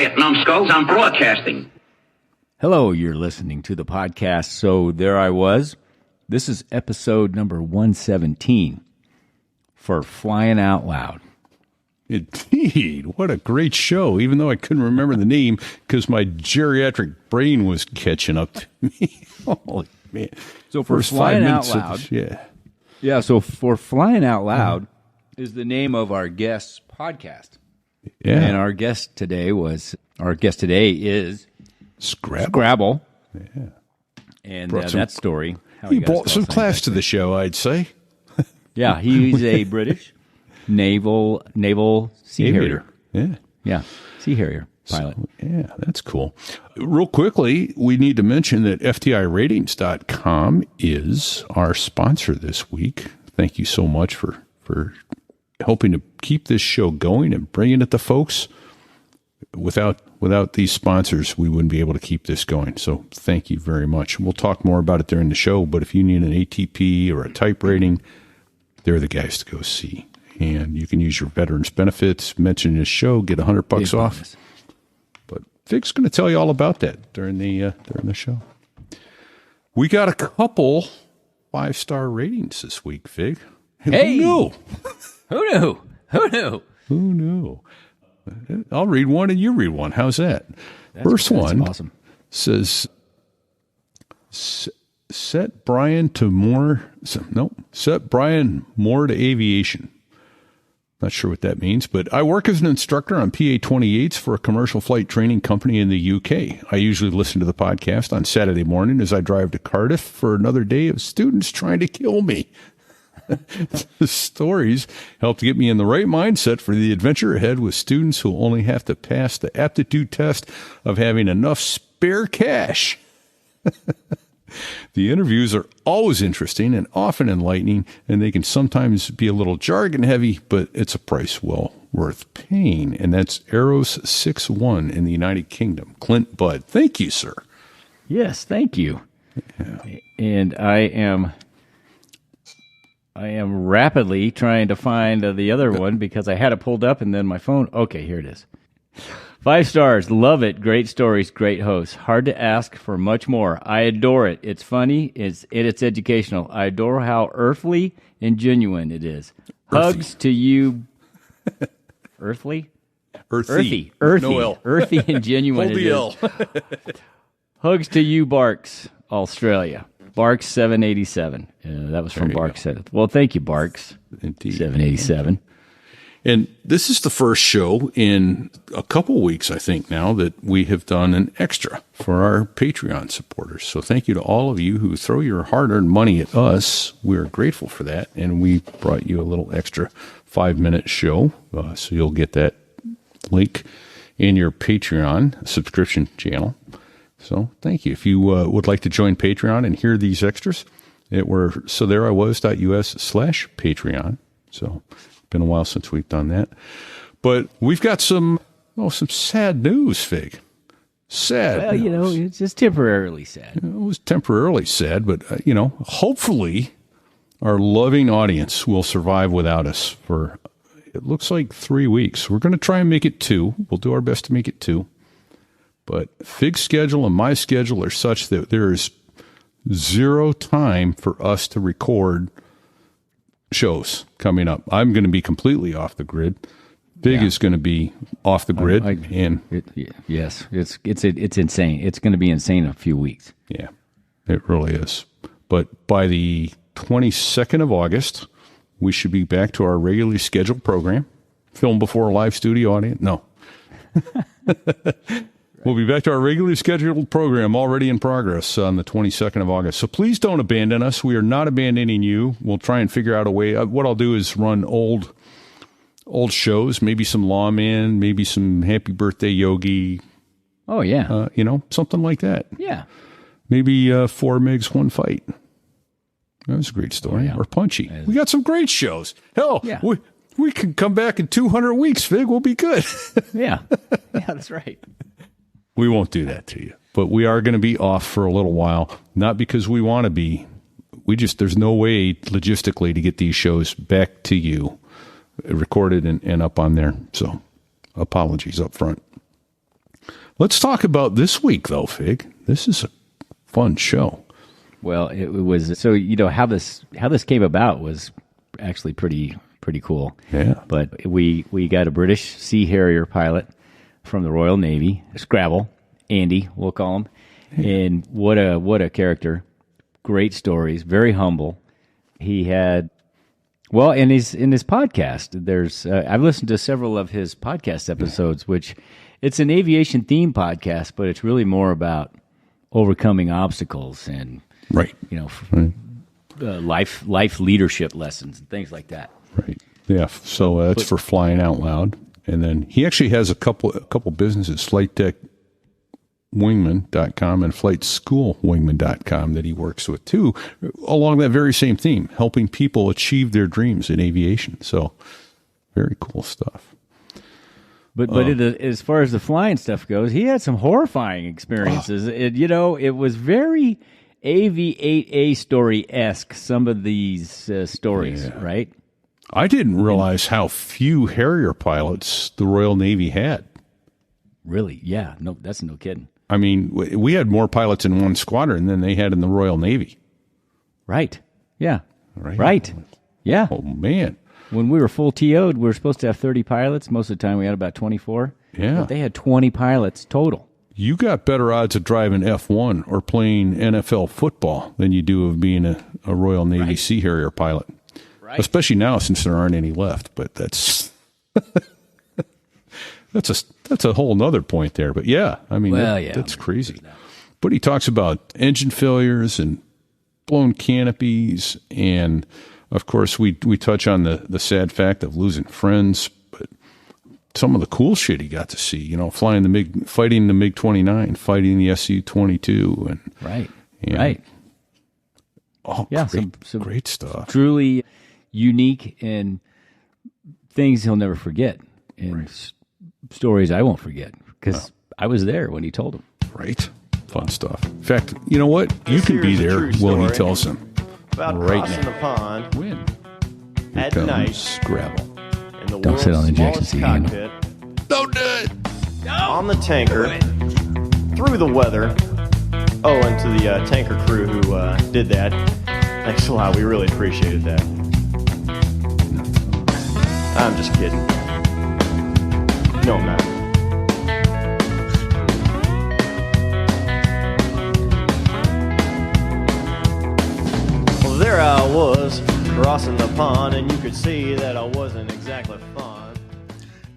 Quiet, numbskulls. I'm broadcasting. Hello, you're listening to the podcast. So there I was. This is episode number 117 for Flying Out Loud. Indeed. What a great show, even though I couldn't remember the name because my geriatric brain was catching up to me. Holy man. So for Flying Out Loud. Yeah, so for Flying Out Loud is the name of our guest's podcast. Yeah. And our guest today is Scrabble. Yeah. And that story. He brought some class to the show, I'd say. Yeah, he's a British naval Sea Harrier. Yeah, Sea Harrier pilot. So, yeah, that's cool. Real quickly, we need to mention that FTIratings.com is our sponsor this week. Thank you so much for helping to keep this show going and bringing it to folks. Without these sponsors, we wouldn't be able to keep this going. So thank you very much. We'll talk more about it during the show, but if you need an ATP or a type rating, they're the guys to go see. And you can use your veterans benefits, mention this show, get $100 off. But Vig's going to tell you all about that during the show. We got a couple 5-star ratings this week, Vig. Hey! Who Who knew? I'll read one and you read one. How's that? First one awesome. Says, set Brian more to aviation. Not sure what that means, but I work as an instructor on PA-28s for a commercial flight training company in the UK. I usually listen to the podcast on Saturday morning as I drive to Cardiff for another day of students trying to kill me. The stories help to get me in the right mindset for the adventure ahead with students who only have to pass the aptitude test of having enough spare cash. The interviews are always interesting and often enlightening, and they can sometimes be a little jargon heavy, but it's a price well worth paying. And that's Arrows 6-1 in the United Kingdom. Clint Budd. Thank you, sir. Yes, thank you. Yeah. And I am rapidly trying to find the other one because I had it pulled up and then my phone. Okay, here it is. 5 stars. Love it. Great stories. Great hosts. Hard to ask for much more. I adore it. It's funny. It's educational. I adore how earthly and genuine it is. Hugs to you. Earthly? Earthy. No L. Earthy and genuine. Hold the L. Hugs to you, Barks, Australia. Barks 787. That was from Barks. Well, thank you, Barks. Indeed. 787. And this is the first show in a couple weeks, I think now, that we have done an extra for our Patreon supporters. So thank you to all of you who throw your hard-earned money at us. We're grateful for that. And we brought you a little extra 5-minute show. So you'll get that link in your Patreon subscription channel. So thank you. If you would like to join Patreon and hear these extras, sothereiwas.us/Patreon. So been a while since we've done that. But we've got some sad news, Fig. Sad news. Well, it's just temporarily sad. It was temporarily sad, but, hopefully our loving audience will survive without us for, it looks like 3 weeks. We're going to try and make it 2. We'll do our best to make it 2. But Fig's schedule and my schedule are such that there is zero time for us to record shows coming up. I'm going to be completely off the grid. Fig is going to be off the grid. Yes, it's insane. It's going to be insane in a few weeks. Yeah, it really is. But by the 22nd of August, we should be back to our regularly scheduled program. Film before a live studio audience? No. We'll be back to our regularly scheduled program already in progress on the 22nd of August. So please don't abandon us. We are not abandoning you. We'll try and figure out a way. What I'll do is run old shows, maybe some Lawman, maybe some Happy Birthday Yogi. Oh, yeah. Something like that. Yeah. Maybe 4 MiGs, 1 fight. That was a great story. Oh, yeah. Or Punchy. We got some great shows. Hell, yeah. we can come back in 200 weeks, Fig. We'll be good. Yeah. Yeah, that's right. We won't do that to you, but we are going to be off for a little while, not because we want to be. There's no way logistically to get these shows back to you recorded and up on there. So apologies up front. Let's talk about this week, though, Fig. This is a fun show. Well, it was so how this came about was actually pretty cool. Yeah. But we got a British Sea Harrier pilot from the Royal Navy, Scrabble, Andy, we'll call him. And what a character. Great stories, very humble. He had in his podcast, there's I've listened to several of his podcast episodes, which it's an aviation themed podcast, but it's really more about overcoming obstacles and right. Life leadership lessons and things like that. Right. Yeah. So that's for Flying Out Loud. And then he actually has a couple businesses, Flight Deck Wingman.com and FlightSchoolWingman.com that he works with too, along that very same theme, helping people achieve their dreams in aviation. So very cool stuff. But as far as the flying stuff goes, he had some horrifying experiences. It was very AV-8A story-esque, some of these stories, right? I didn't realize how few Harrier pilots the Royal Navy had. Really? Yeah. No, that's no kidding. I mean, we had more pilots in one squadron than they had in the Royal Navy. Right. Yeah. Right. Yeah. Oh, man. When we were full TO'd, we were supposed to have 30 pilots. Most of the time we had about 24. Yeah. But they had 20 pilots total. You got better odds of driving F1 or playing NFL football than you do of being a Royal Navy Sea Harrier pilot. Right. Especially now since there aren't any left. But that's that's a whole nother point there. But yeah, I mean, that's crazy. But he talks about engine failures and blown canopies. And of course, we touch on the sad fact of losing friends, but some of the cool shit he got to see, fighting the MiG-29, fighting the Su-22. And right. Oh, yeah, some great stuff. Truly unique and things he'll never forget. And stories I won't forget because I was there when he told them. Right. Fun stuff. In fact, you know what? You can be there when he tells them. About right crossing now. the pond When? at night Scrabble. in the Don't sit on the ejection seat, Ian. cockpit Don't do it. on the tanker through the weather. Oh, and to the tanker crew who did that, thanks a lot. We really appreciated that. I'm just kidding. No, I'm not. Well, there I was crossing the pond, and you could see that I wasn't exactly fond.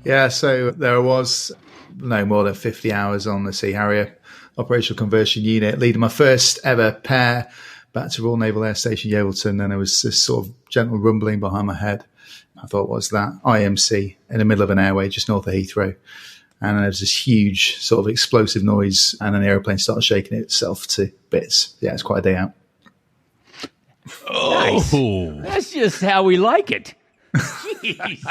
Yeah, so there was no more than 50 hours on the Sea Harrier operational conversion unit, leading my first ever pair back to Royal Naval Air Station Yeovilton, and there was this sort of gentle rumbling behind my head. I thought, what's that? IMC in the middle of an airway just north of Heathrow. And there was this huge sort of explosive noise, and an aeroplane started shaking itself to bits. Yeah, it's quite a day out. Oh, That's just how we like it. Jeez.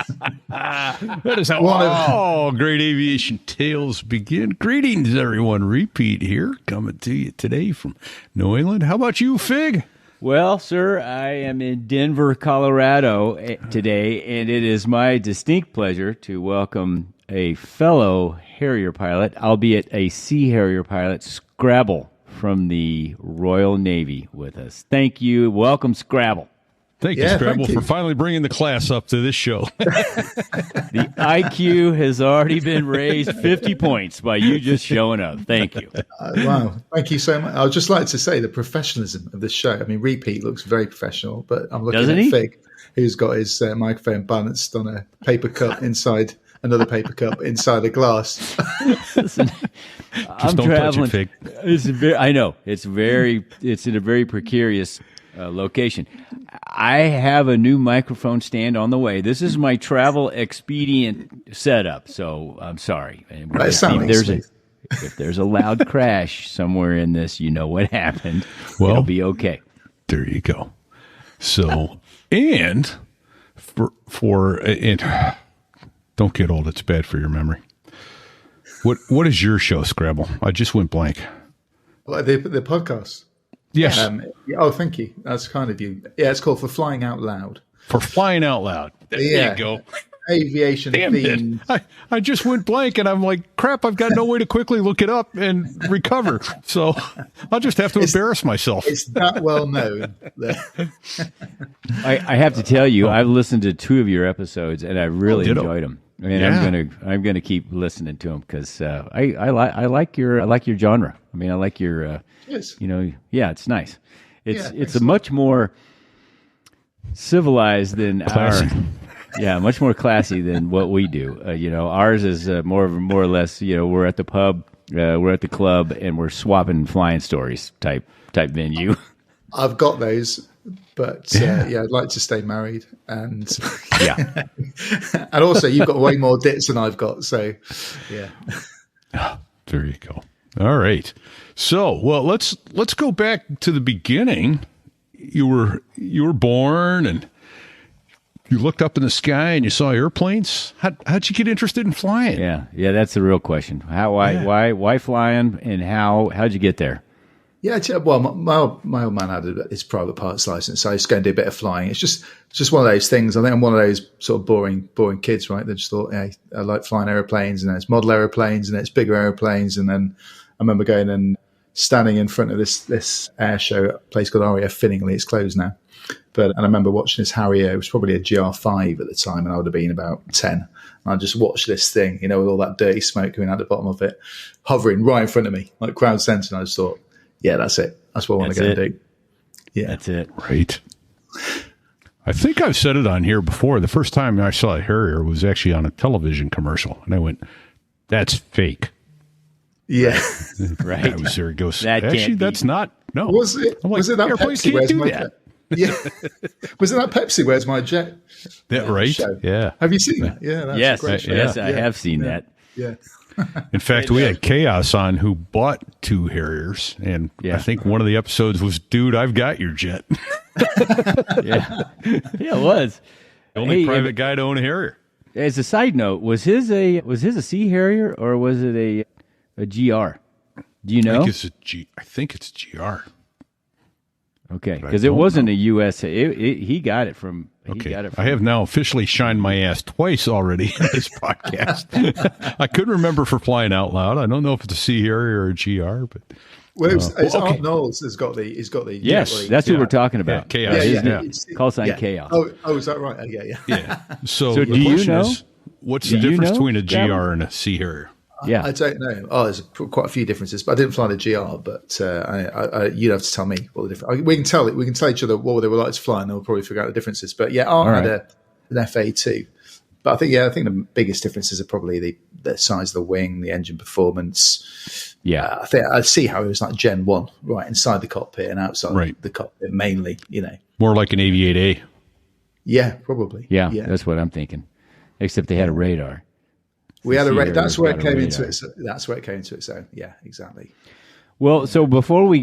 that is how all great aviation tales begin. Greetings, everyone. Repeat here, coming to you today from New England. How about you, Fig? Well, sir, I am in Denver, Colorado today, and it is my distinct pleasure to welcome a fellow Harrier pilot, albeit a Sea Harrier pilot, Scrabble, from the Royal Navy with us. Thank you. Welcome, Scrabble. Thank you, Scrabble, for finally bringing the class up to this show. The IQ has already been raised 50 points by you just showing up. Thank you. Wow. Thank you so much. I would just like to say the professionalism of this show. I mean, Repeat looks very professional, but I'm looking at Fig, who's got his microphone balanced on a paper cup inside another paper cup inside a glass. Listen, I'm traveling. Touch it, Fig. I know. It's in a very precarious location. I have a new microphone stand on the way. This is my travel expedient setup, so I'm sorry. Right, if there's a loud crash somewhere in this, you know what happened. Well, it'll be okay. There you go. So, and don't get old. It's bad for your memory. What is your show, Scrabble? I just went blank. Like the podcast. Yes. Thank you. That's kind of you. Yeah, it's called For Flying Out Loud. For Flying Out Loud. There you go. aviation Damn theme. it. I just went blank, and I'm like, crap, I've got no way to quickly look it up and recover. So I'll just have to embarrass myself. It's that well known. I have to tell you, I've listened to 2 of your episodes, and I really ditto. enjoyed them. I mean, Yeah. I'm gonna keep listening to them because I like your genre. I mean, I like your Yes. yeah, it's nice. It's Yeah, a much more civilized than Classy. yeah, much more classy than what we do. Ours is more or less. We're at the pub, we're at the club, and we're swapping flying stories type venue. I've got those, but I'd like to stay married, and Yeah. and also you've got way more dits than I've got, so yeah. There you go. All right. So, well, let's go back to the beginning. You were born, and you looked up in the sky and you saw airplanes. How'd you get interested in flying? Yeah, that's the real question. Why flying, and how'd you get there? Yeah, well, my old man had his private pilot's license, so I used to go and do a bit of flying. It's just one of those things. I think I'm one of those sort of boring kids, right? That just thought, hey, I like flying aeroplanes, and then it's model aeroplanes, and then it's bigger aeroplanes, and then I remember going and standing in front of this air show at a place called RAF Finningley. It's closed now, and I remember watching this Harrier. It was probably a GR5 at the time, and I would have been about 10. And I just watched this thing, with all that dirty smoke coming out the bottom of it, hovering right in front of me, like crowd center. And I just thought, yeah, that's it. That's what I want to go and do. Yeah. That's it. Right. I think I've said it on here before. The first time I saw a Harrier was actually on a television commercial, and I went, "That's fake." Yeah. Right. I was there. It goes, That can't actually, be. that's not. No. Was it? I'm like, Was it that airplanes Pepsi? can't Where's do my that. jet? Yeah. Was it that Pepsi? Where's my jet? That right? Show? Yeah. Have you seen that? Yeah. That's Yes, a great show. yes, Yeah. I have seen that. Yeah. In fact, we had Chaos on who bought 2 Harriers, and Yeah. I think one of the episodes was, "Dude, I've got your jet." Yeah, it was. The only Hey, private guy to own a Harrier. As a side note, was his a Sea Harrier, or was it a GR? Do you I know? think it's GR. Okay, I because it don't wasn't know. a US. He got it from. He Okay, got it I from, have now officially shined my ass twice already in this podcast. I couldn't remember for flying out loud. I don't know if it's a Sea Harrier or a GR, but Well, it's okay. Art Knowles has got the. He's got the. Yes, that's who we're talking about. Chaos. Yeah, His yeah. name- Call sign yeah. Chaos. Oh, is that right? Oh, yeah. yeah. So, So the do you question know? is, what's Do the you difference know, between a Scrabble? GR and a Sea Harrier? Yeah, I don't know. Oh, there's quite a few differences, but I didn't fly the GR. But you'd have to tell me what the difference. We can tell it. We can tell each other what they were like to fly, and then we'll probably figure out the differences. But yeah, Art had an FA2. But I think the biggest differences are probably the size of the wing, the engine performance. yeah. I think I see how it was like Gen 1, right inside the cockpit and outside Right. the cockpit mainly. More like an Aviate A. Yeah, probably. Yeah, that's what I'm thinking. Except they had a radar. We had a Sea radar. That's Harrier's where it got a came into radar. it. That's where it came into its own. Yeah, exactly. Well, so before we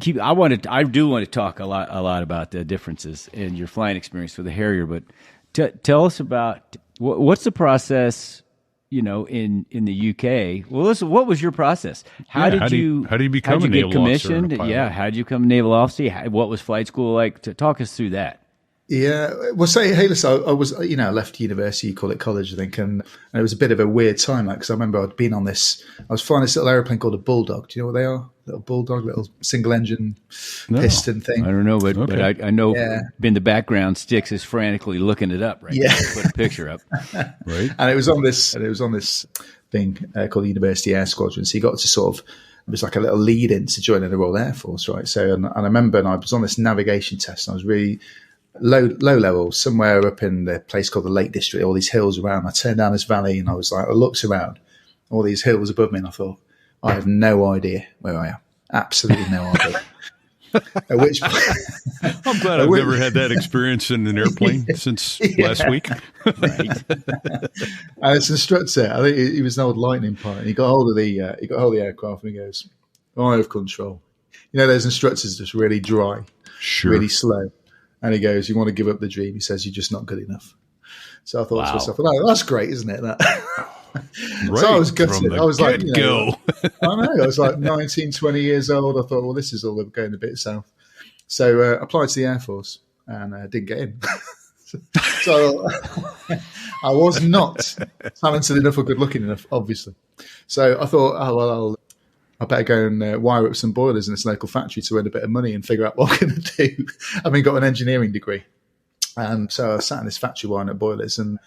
keep, I do want to talk a lot about the differences in your flying experience with the Harrier. But tell us about what's the process, in the UK. Well, listen, what was your process? How Yeah, did you become how'd a you naval get officer and a commissioned? pilot? Yeah, how did you become a naval officer? What was flight school like? Talk us through that. Yeah, well, hey, listen, I was, I left university, you call it college, I think, and it was a bit of a weird time, because I remember I'd been on I was flying this little aeroplane called a Bulldog. Do you know what they are? Little Bulldog, little single engine piston thing. I don't know, but I know Yeah. in the background, Sticks is frantically looking it up right Yeah. now. Put a picture up. Right? And it was on this thing called the University Air Squadron. So you got to sort of, it was like a little lead in to joining the Royal Air Force, right? So, and I remember, I was on this navigation test, and I was really low level, somewhere up in the place called the Lake District, all these hills around. I turned down this valley, and I was like, I looked around, all these hills above me, and I thought, I have no idea where I am. Absolutely no idea. At which point, I'm glad I've never had that experience in an airplane since last week. and this instructor, I think he was an old lightning pilot, and he got hold of the aircraft, and he goes, I have control. Those instructors just really dry, Sure. really slow. And he goes, you want to give up the dream? He says, you're just not good enough. So I thought to myself, well, that's great, isn't it? That. Right. So I was gutted. From the I was like, get-go. I know. I was like 19, 20 years old. I thought, well, this is all going a bit south. So I applied to the Air Force and didn't get in. So I was not talented enough or good looking enough, obviously. So I thought, I better go and wire up some boilers in this local factory to earn a bit of money and figure out what I'm going to do. Having got an engineering degree. And so I sat in this factory wiring up boilers. And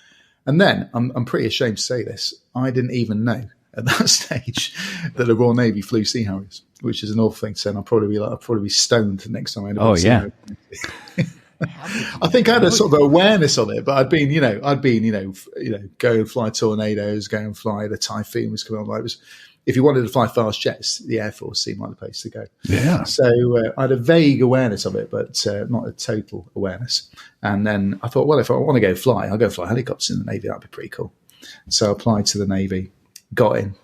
then, I'm pretty ashamed to say this, I didn't even know at that stage that the Royal Navy flew Sea Harriers, which is an awful thing to say. And I'll probably be stoned the next time I end up on Sea Harrier. I think I had a sort of awareness of it, but I'd been, go and fly Tornadoes, go and fly the Typhoon was coming on. Like, if you wanted to fly fast jets, the Air Force seemed like the place to go. Yeah. So I had a vague awareness of it, but not a total awareness. And then I thought, well, if I want to go fly, I'll go fly helicopters in the Navy. That'd be pretty cool. So I applied to the Navy, got in,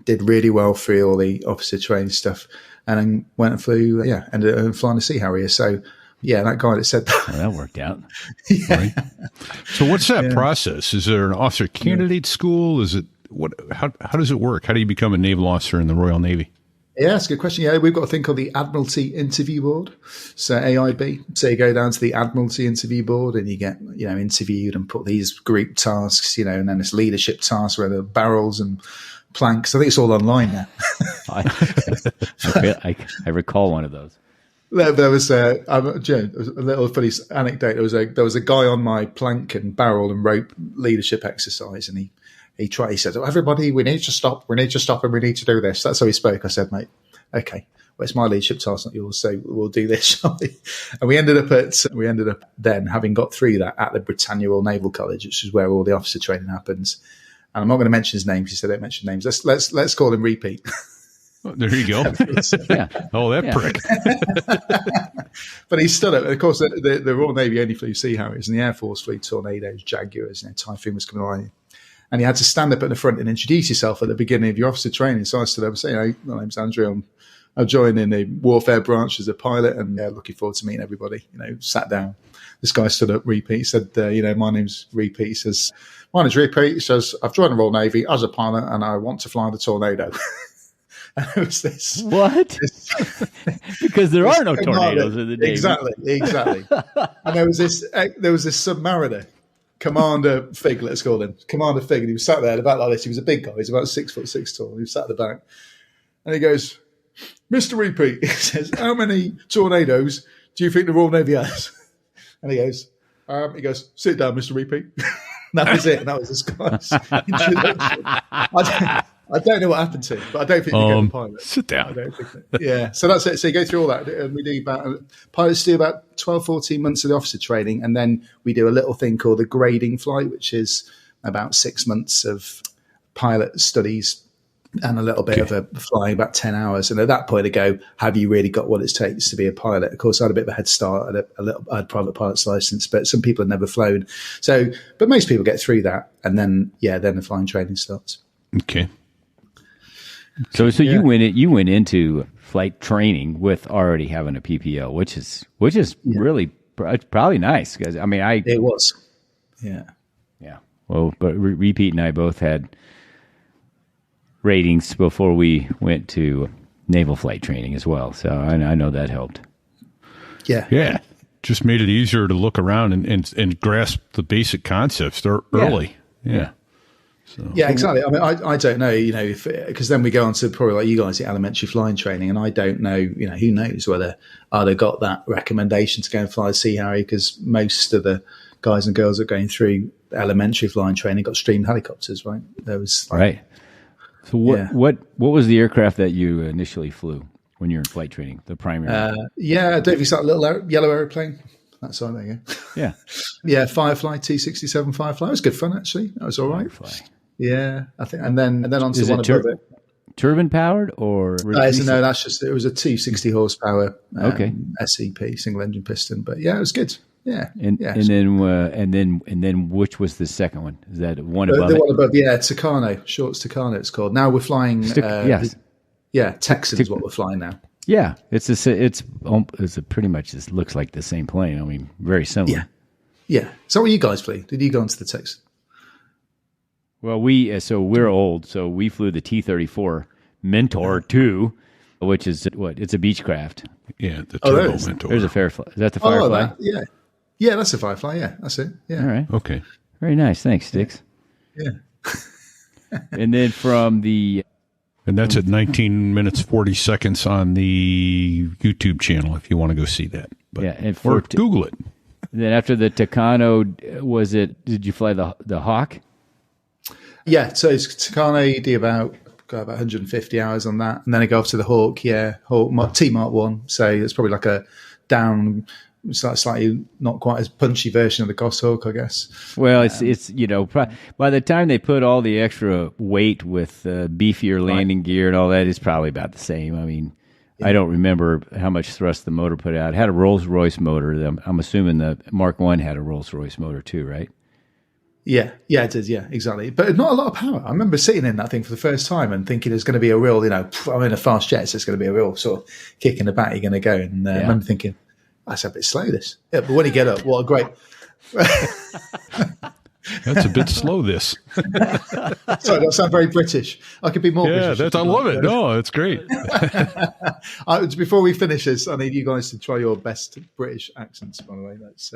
did really well through all the officer training stuff, and then went and flew, ended up flying a Sea Harrier. So, yeah, that guy that said that. Well, that worked out. Right. So what's that process? Is there an officer candidate school? Is it how does it work? How do you become a naval officer in the Royal Navy? Yeah, that's a good question. Yeah, we've got a thing called the Admiralty Interview Board. So AIB. So you go down to the Admiralty Interview Board and you get, interviewed and put these group tasks, and then this leadership task where the barrels and planks. I think it's all online now. I recall one of those. There was a little funny anecdote. There was a guy on my plank and barrel and rope leadership exercise, and he said, "Oh, everybody, we need to stop, and we need to do this." That's how he spoke. I said, "Mate, okay, well, it's my leadership task, not yours, so we'll do this, shall we?" And we ended up then having got through that at the Britannia Royal Naval College, which is where all the officer training happens. And I'm not going to mention his name because he said don't mention names. Let's call him Repeat. Oh, there you go. Oh, that prick. But he stood up. Of course, the Royal Navy only flew Sea Harriers, and the Air Force flew Tornadoes, Jaguars, Typhoon was coming on. And you had to stand up at the front and introduce yourself at the beginning of your officer training. So I stood up and said, my name's Andrew. I'm joining the warfare branch as a pilot, and looking forward to meeting everybody. Sat down. This guy stood up, Repeat. He said, my name's Repeat. He says, my name's Repeat. He says, I've joined the Royal Navy as a pilot, and I want to fly the Tornado. And it was this. What? Because there are no tornadoes in the Navy. Exactly. And there was this submariner, Commander Fig, let's call him. Commander Fig. And he was sat there about like this. He was a big guy. He's about 6'6" tall. He was sat at the back. And he goes, Mr. Repeat, he says, how many tornadoes do you think the Royal Navy has? And he goes, sit down, Mr. Repeat. That was it. That was this guy's introduction. I don't know what happened to him, but I don't think he became a pilot. Sit down. I don't think that, yeah. So that's it. So you go through all that, and we do pilots do about 12, 14 months of the officer training, and then we do a little thing called the grading flight, which is about 6 months of pilot studies and a little bit of a flying, about 10 hours. And at that point, I go, have you really got what it takes to be a pilot? Of course, I had a bit of a head start. I had a private pilot's license, but some people had never flown. So, but most people get through that, and then the flying training starts. Okay. So you went into flight training with already having a PPO, which is really probably nice because it was, yeah. Well, but Repeat and I both had ratings before we went to naval flight training as well, so I know that helped. Yeah. Just made it easier to look around and grasp the basic concepts early. Yeah. So. Yeah, exactly. I mean, I don't know, because then we go on to probably like you guys, the elementary flying training, and I don't know, who knows whether I'd have got that recommendation to go and fly a Sea Harrier, because most of the guys and girls that are going through elementary flying training got streamed helicopters, right? There was right. So what was the aircraft that you initially flew when you were in flight training? The primary. I don't know if you saw a little yellow aeroplane. That's all there you go. Yeah, Firefly, T-67 Firefly. It was good fun actually. That was all right. Firefly. Yeah, I think, and then onto one above it. Turbine powered or no? That's just it was a 260 horsepower. SEP single engine piston, but yeah, it was good. Yeah, and then which was the second one? Is that one above? The one above, Tucano, Shorts Tucano. It's called. Now we're flying. Texan is what we're flying now. Yeah, it's pretty much this looks like the same plane. I mean, very similar. Yeah. So what you guys flew? Did you go into the Texan? Well, we're old, so we flew the T-34 Mentor 2, which is what? It's a Beechcraft. Yeah, the Turbo Mentor. There's a Firefly. Is that the Firefly? Yeah, that's a Firefly. Yeah, that's it. Yeah. All right. Okay. Very nice. Thanks, Sticks. Yeah. And then from the And that's at 19 minutes 40 seconds on the YouTube channel if you want to go see that. But, yeah, and or for Google it. then after the Tucano, did you fly the Hawk? Yeah, so it's Tucano, you do about 150 hours on that. And then I go off to the Hawk, Hawk T Mark 1. So it's probably like a down, slightly not quite as punchy version of the Goshawk, I guess. Well, it's by the time they put all the extra weight with beefier landing gear and all that, it's probably about the same. I mean, I don't remember how much thrust the motor put out. It had a Rolls-Royce motor. I'm assuming the Mark I had a Rolls-Royce motor too, right? Yeah, it did. Yeah, exactly. But not a lot of power. I remember sitting in that thing for the first time and thinking there's going to be a real, I'm in a fast jet, so it's going to be a real sort of kick in the back you're going to go. And I remember thinking, that's a bit slow, this. Yeah, but when you get up, what a great... That's a bit slow, this. Sorry, that sounds very British. I could be more British. I love it. No, it's great. Before we finish this, I need you guys to try your best British accents, by the way. That's...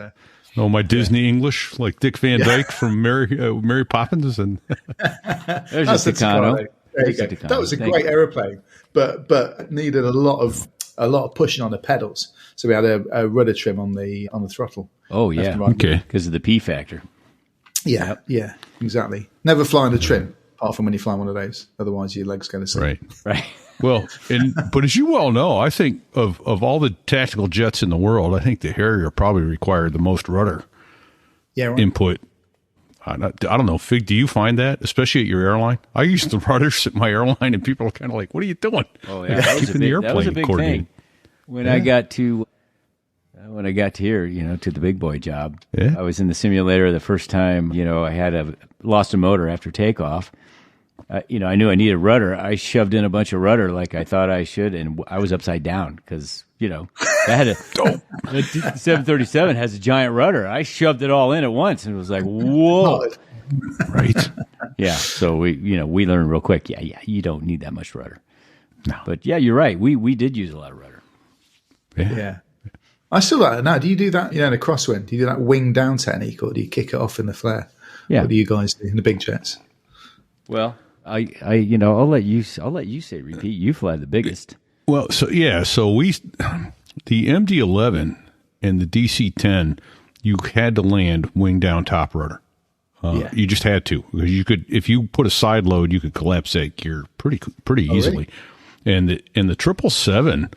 my Disney English, like Dick Van Dyke from Mary Poppins. And There's a Tucano. There you go. That was a great aeroplane, but needed a lot of pushing on the pedals. So we had a rudder trim on the throttle. Oh yeah, okay, because of the P factor. Yeah, yeah, exactly. Never fly on a trim, apart from when you fly one of those. Otherwise, your legs go to sleep. Right. Well, but as you well know, I think of all the tactical jets in the world, I think the Harrier probably required the most rudder input. I don't know, Fig, do you find that, especially at your airline? I use the rudders at my airline, and people are kind of like, what are you doing? Oh, yeah. That was a big thing. When I got to here, to the big boy job, I was in the simulator the first time, I had lost a motor after takeoff. I knew I needed rudder. I shoved in a bunch of rudder like I thought I should, and I was upside down because, I had the 737 has a giant rudder. I shoved it all in at once and was like, whoa. Right. Yeah. So we learned real quick. Yeah. You don't need that much rudder. No. But yeah, you're right. We did use a lot of rudder. Yeah. I still like that now. Do you do that, in a crosswind? Do you do that wing down technique, or do you kick it off in the flare? Yeah. What do you guys do in the big jets? Well, I'll let you say repeat. You fly the biggest. Well, so the MD-11 and the DC-10, you had to land wing down top rudder. You just had to, because you could, if you put a side load, you could collapse that gear pretty easily. Really? And the 777,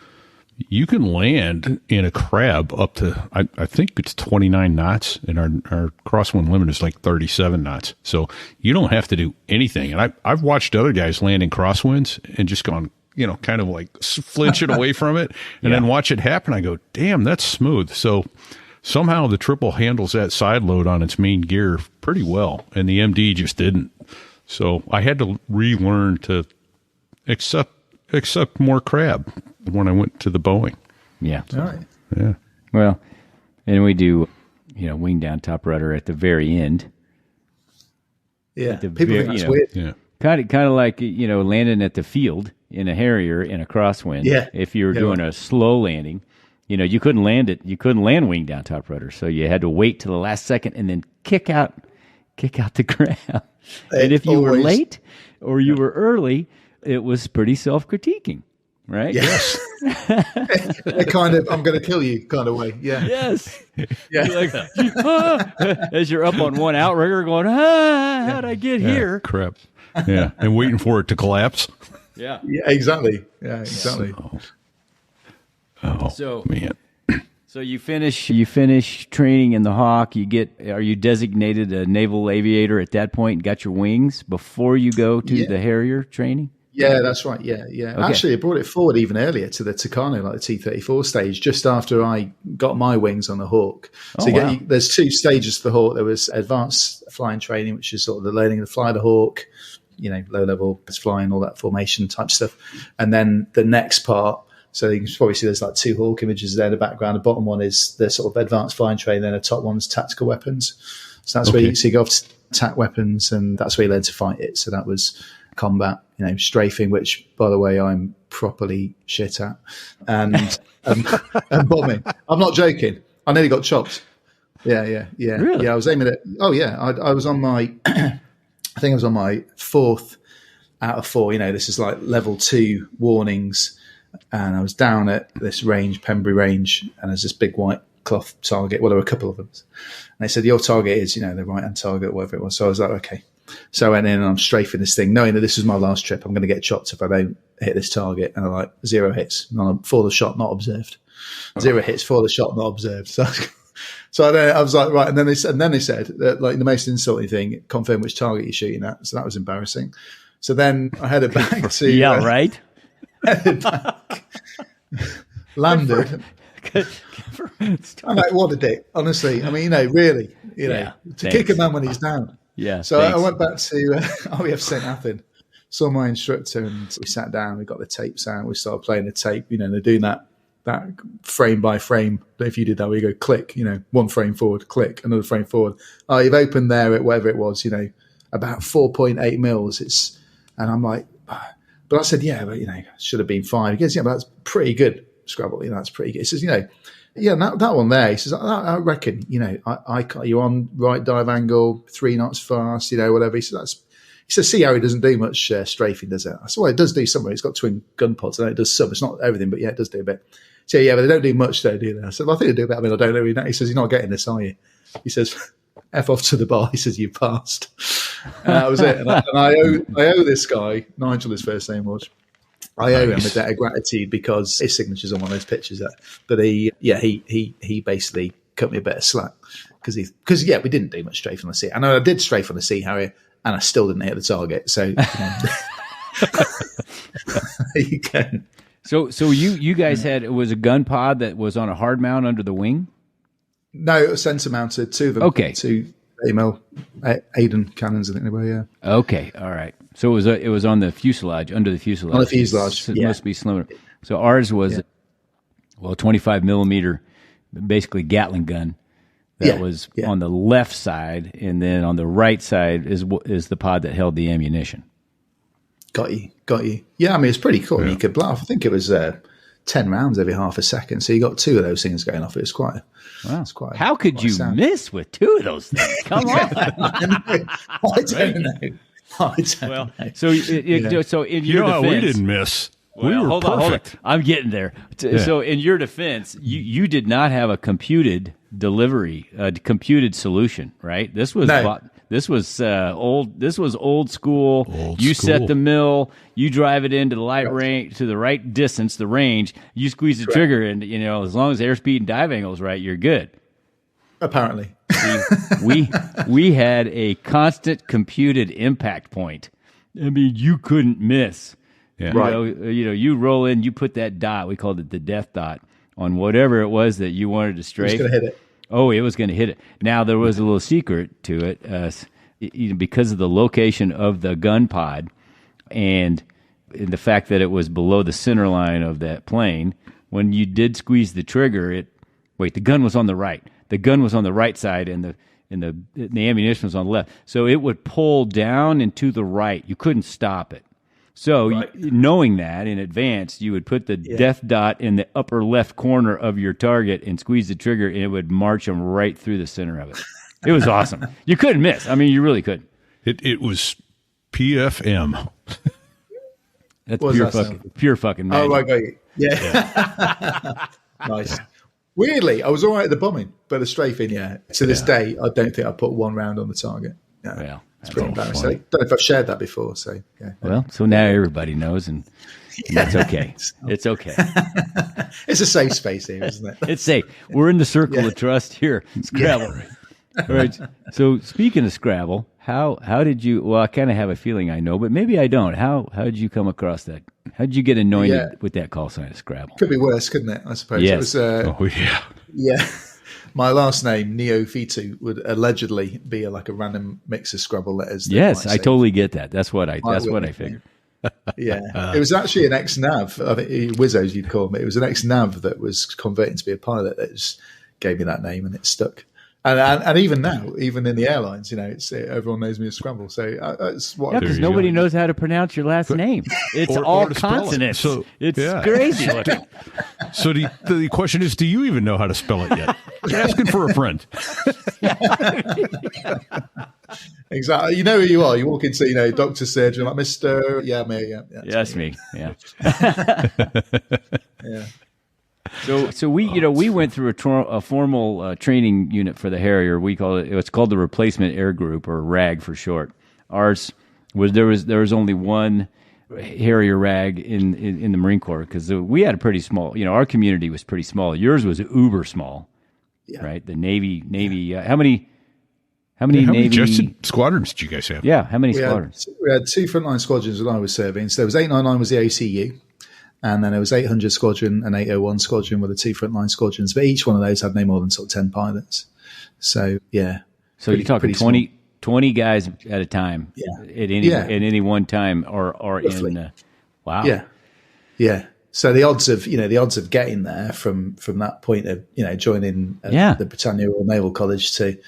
you can land in a crab up to, I think it's 29 knots, and our crosswind limit is like 37 knots. So you don't have to do anything. And I've watched other guys land in crosswinds and just gone, kind of like flinching away from it and then watch it happen. I go, damn, that's smooth. So somehow the triple handles that side load on its main gear pretty well, and the MD just didn't. So I had to relearn to accept more crab when I went to the Boeing. Yeah. All right. Yeah. Well, and we do, wing down top rudder at the very end. Yeah. People think that's weird. Yeah. Kind of like, landing at the field in a Harrier in a crosswind. Yeah. If you were doing a slow landing, you couldn't land it. You couldn't land wing down top rudder. So you had to wait till the last second and then kick out the crab. And if you were late or you were early, it was pretty self-critiquing, right? Yes. A kind of, I'm going to kill you kind of way. Yeah. Yes. Yeah. You're like, as you're up on one outrigger going, how'd I get here? Crap. Yeah. And waiting for it to collapse. Yeah. Yeah, exactly. Yeah, exactly. So man. So you finish training in the Hawk. Are you designated a naval aviator at that point and got your wings before you go to the Harrier training? Yeah, that's right. Yeah. Okay. Actually, I brought it forward even earlier to the Tucano, like the T-34 stage, just after I got my wings on the Hawk. So there's two stages to the Hawk. There was advanced flying training, which is sort of the learning to fly the Hawk, low level flying, all that formation type stuff. And then the next part, so you can probably see there's like two Hawk images there in the background. The bottom one is the sort of advanced flying training, then the top one's tactical weapons. So that's where you go off to attack weapons, and that's where you learn to fight it. So that was combat, strafing, which, by the way, I'm properly shit at, and bombing. I'm not joking. I nearly got chopped. Yeah. Really? Yeah, I was aiming at. Oh yeah, I was on my. I think I was on my 4th out of 4. this is like level 2 warnings, and I was down at this range, Pembury range, and there's this big white cloth target. Well, there were a couple of them, and they said your target is, the right hand target, whatever it was. So I was like, okay. So I went in and I'm strafing this thing, knowing that this was my last trip. I'm going to get chopped if I don't hit this target. And I'm like, 0 hits for the shot, not observed. 0 hits for the shot, not observed. So I was like, right. And then they said that, like, the most insulting thing, confirm which target you're shooting at. So that was embarrassing. So then I headed back to yeah, right. Headed back, landed. I'm like, what a dick, honestly. I mean, really, to kick a man when he's down. Yeah. So I went back to RAF St. Athan, saw my instructor, and we sat down. We got the tapes out. We started playing the tape. They're doing that frame by frame. If you did that, where you go click, one frame forward, click, another frame forward. Oh, you've opened there at whatever it was, about 4.8 mils. And I'm like, but I said, yeah, but should have been 5. He goes, yeah, but that's pretty good, Scrabble. that's pretty good. He says, that one there. He says, I reckon, you're on right dive angle, 3 knots fast, whatever. He says, Sea Harrier doesn't do much strafing, does it? I said, well, it does do somewhere. It's got twin gun pods, and it does some. It's not everything, but yeah, it does do a bit. So yeah, but they don't do much, though, do they? I said, well, I think they do a bit. I mean, I don't know. He says, you're not getting this, are you? He says, F off to the bar. He says, you passed. And that was it. And I owe this guy, Nigel, his first name was. I owe him a debt of gratitude because his signature's on one of those pictures. But he basically cut me a bit of slack because we didn't do much strafe on the sea. I know I did strafe on the Sea Harrier, and I still didn't hit the target. So you can. So you guys it was a gun pod that was on a hard mount under the wing? No, it was center mounted. 2 of them. Okay. 2 AML Aiden cannons, I think they were. Yeah. Okay. All right. So it was on the fuselage, under the fuselage. On the fuselage. It must be slimmer. So ours was 25 millimeter, basically Gatling gun. That was on the left side, and then on the right side is the pod that held the ammunition. Got you. Yeah, I mean, it's pretty cool. Yeah. You could blow off. I think it was 10 rounds every half a second. So you got 2 of those things going off. It was quite. Wow. How could you miss with 2 of those things? Come on. I don't know. So in your defense, we didn't miss. Well, we were hold perfect. on. I'm getting there. Yeah. So in your defense, you did not have a computed delivery, computed solution, right? This was old. This was old school. You set the mill. You drive it into the light range to the right distance, the range. You squeeze the trigger, and as long as airspeed and dive angle is right, you're good. Apparently, we had a constant computed impact point. I mean, you couldn't miss. Yeah. You roll in, you put that dot. We called it the death dot on whatever it was that you wanted to strafe. It was going to hit it. Oh, it was going to hit it. Now there was a little secret to it, because of the location of the gun pod and the fact that it was below the center line of that plane. When you did squeeze the trigger, the gun was on the right. The gun was on the right side, and the ammunition was on the left. So it would pull down and to the right. You couldn't stop it. So knowing that in advance, you would put the death dot in the upper left corner of your target and squeeze the trigger, and it would march them right through the center of it. It was awesome. You couldn't miss. I mean, you really couldn't. It was PFM. That's pure fucking magic. Oh, my God. Yeah. Nice. Weirdly, I was all right at the bombing, but the strafing, to this day, I don't think I put 1 round on the target. Yeah. Well, it's pretty embarrassing. I don't know if I've shared that before. So yeah. Well, so now everybody knows, and that's okay. It's okay. It's a safe space here, isn't it? It's safe. We're in the circle of trust here. Scrabble. All right. So speaking of Scrabble, how did you? Well, I kind of have a feeling I know, but maybe I don't. How did you come across that? How did you get anointed with that call sign of Scrabble? Could be worse, couldn't it? I suppose. Yes. It was, yeah. My last name, Neophytu, would allegedly be a random mix of Scrabble letters. Yes, I totally get that. That's what I figured. Yeah. It was actually an ex-nav. I think Wizzos you'd call me. It was an ex-nav that was converting to be a pilot that just gave me that name, and it stuck. And even now, even in the airlines, it's everyone knows me as Scrabble. So it's what. Yeah, because nobody knows how to pronounce your last name. It's all to spell it. consonants. So, it's yeah. crazy looking. So the question is, do you even know how to spell it yet? You're asking for a friend. Exactly. You know who you are. You walk into, doctor, surgeon, like Mr. Yeah, me. Yeah. That's me. Yeah. Yeah. So we went through a formal training unit for the Harrier. We call it. It's called the Replacement Air Group, or RAG for short. Ours was there was only one Harrier RAG in the Marine Corps, because we had a pretty small. Our community was pretty small. Yours was uber small, right? The Navy. How many Navy just squadrons did you guys have? Yeah, how many squadrons? We had 2 frontline squadrons when I was serving. So there was 899 was the OCU. And then it was 800 Squadron and 801 Squadron were the 2 frontline squadrons. But each one of those had no more than sort of 10 pilots. So, yeah. So you're talking 20 guys at a time at any one time or roughly. Wow. Yeah. Yeah. So the odds of getting there from that point of, joining the Britannia Royal Naval College to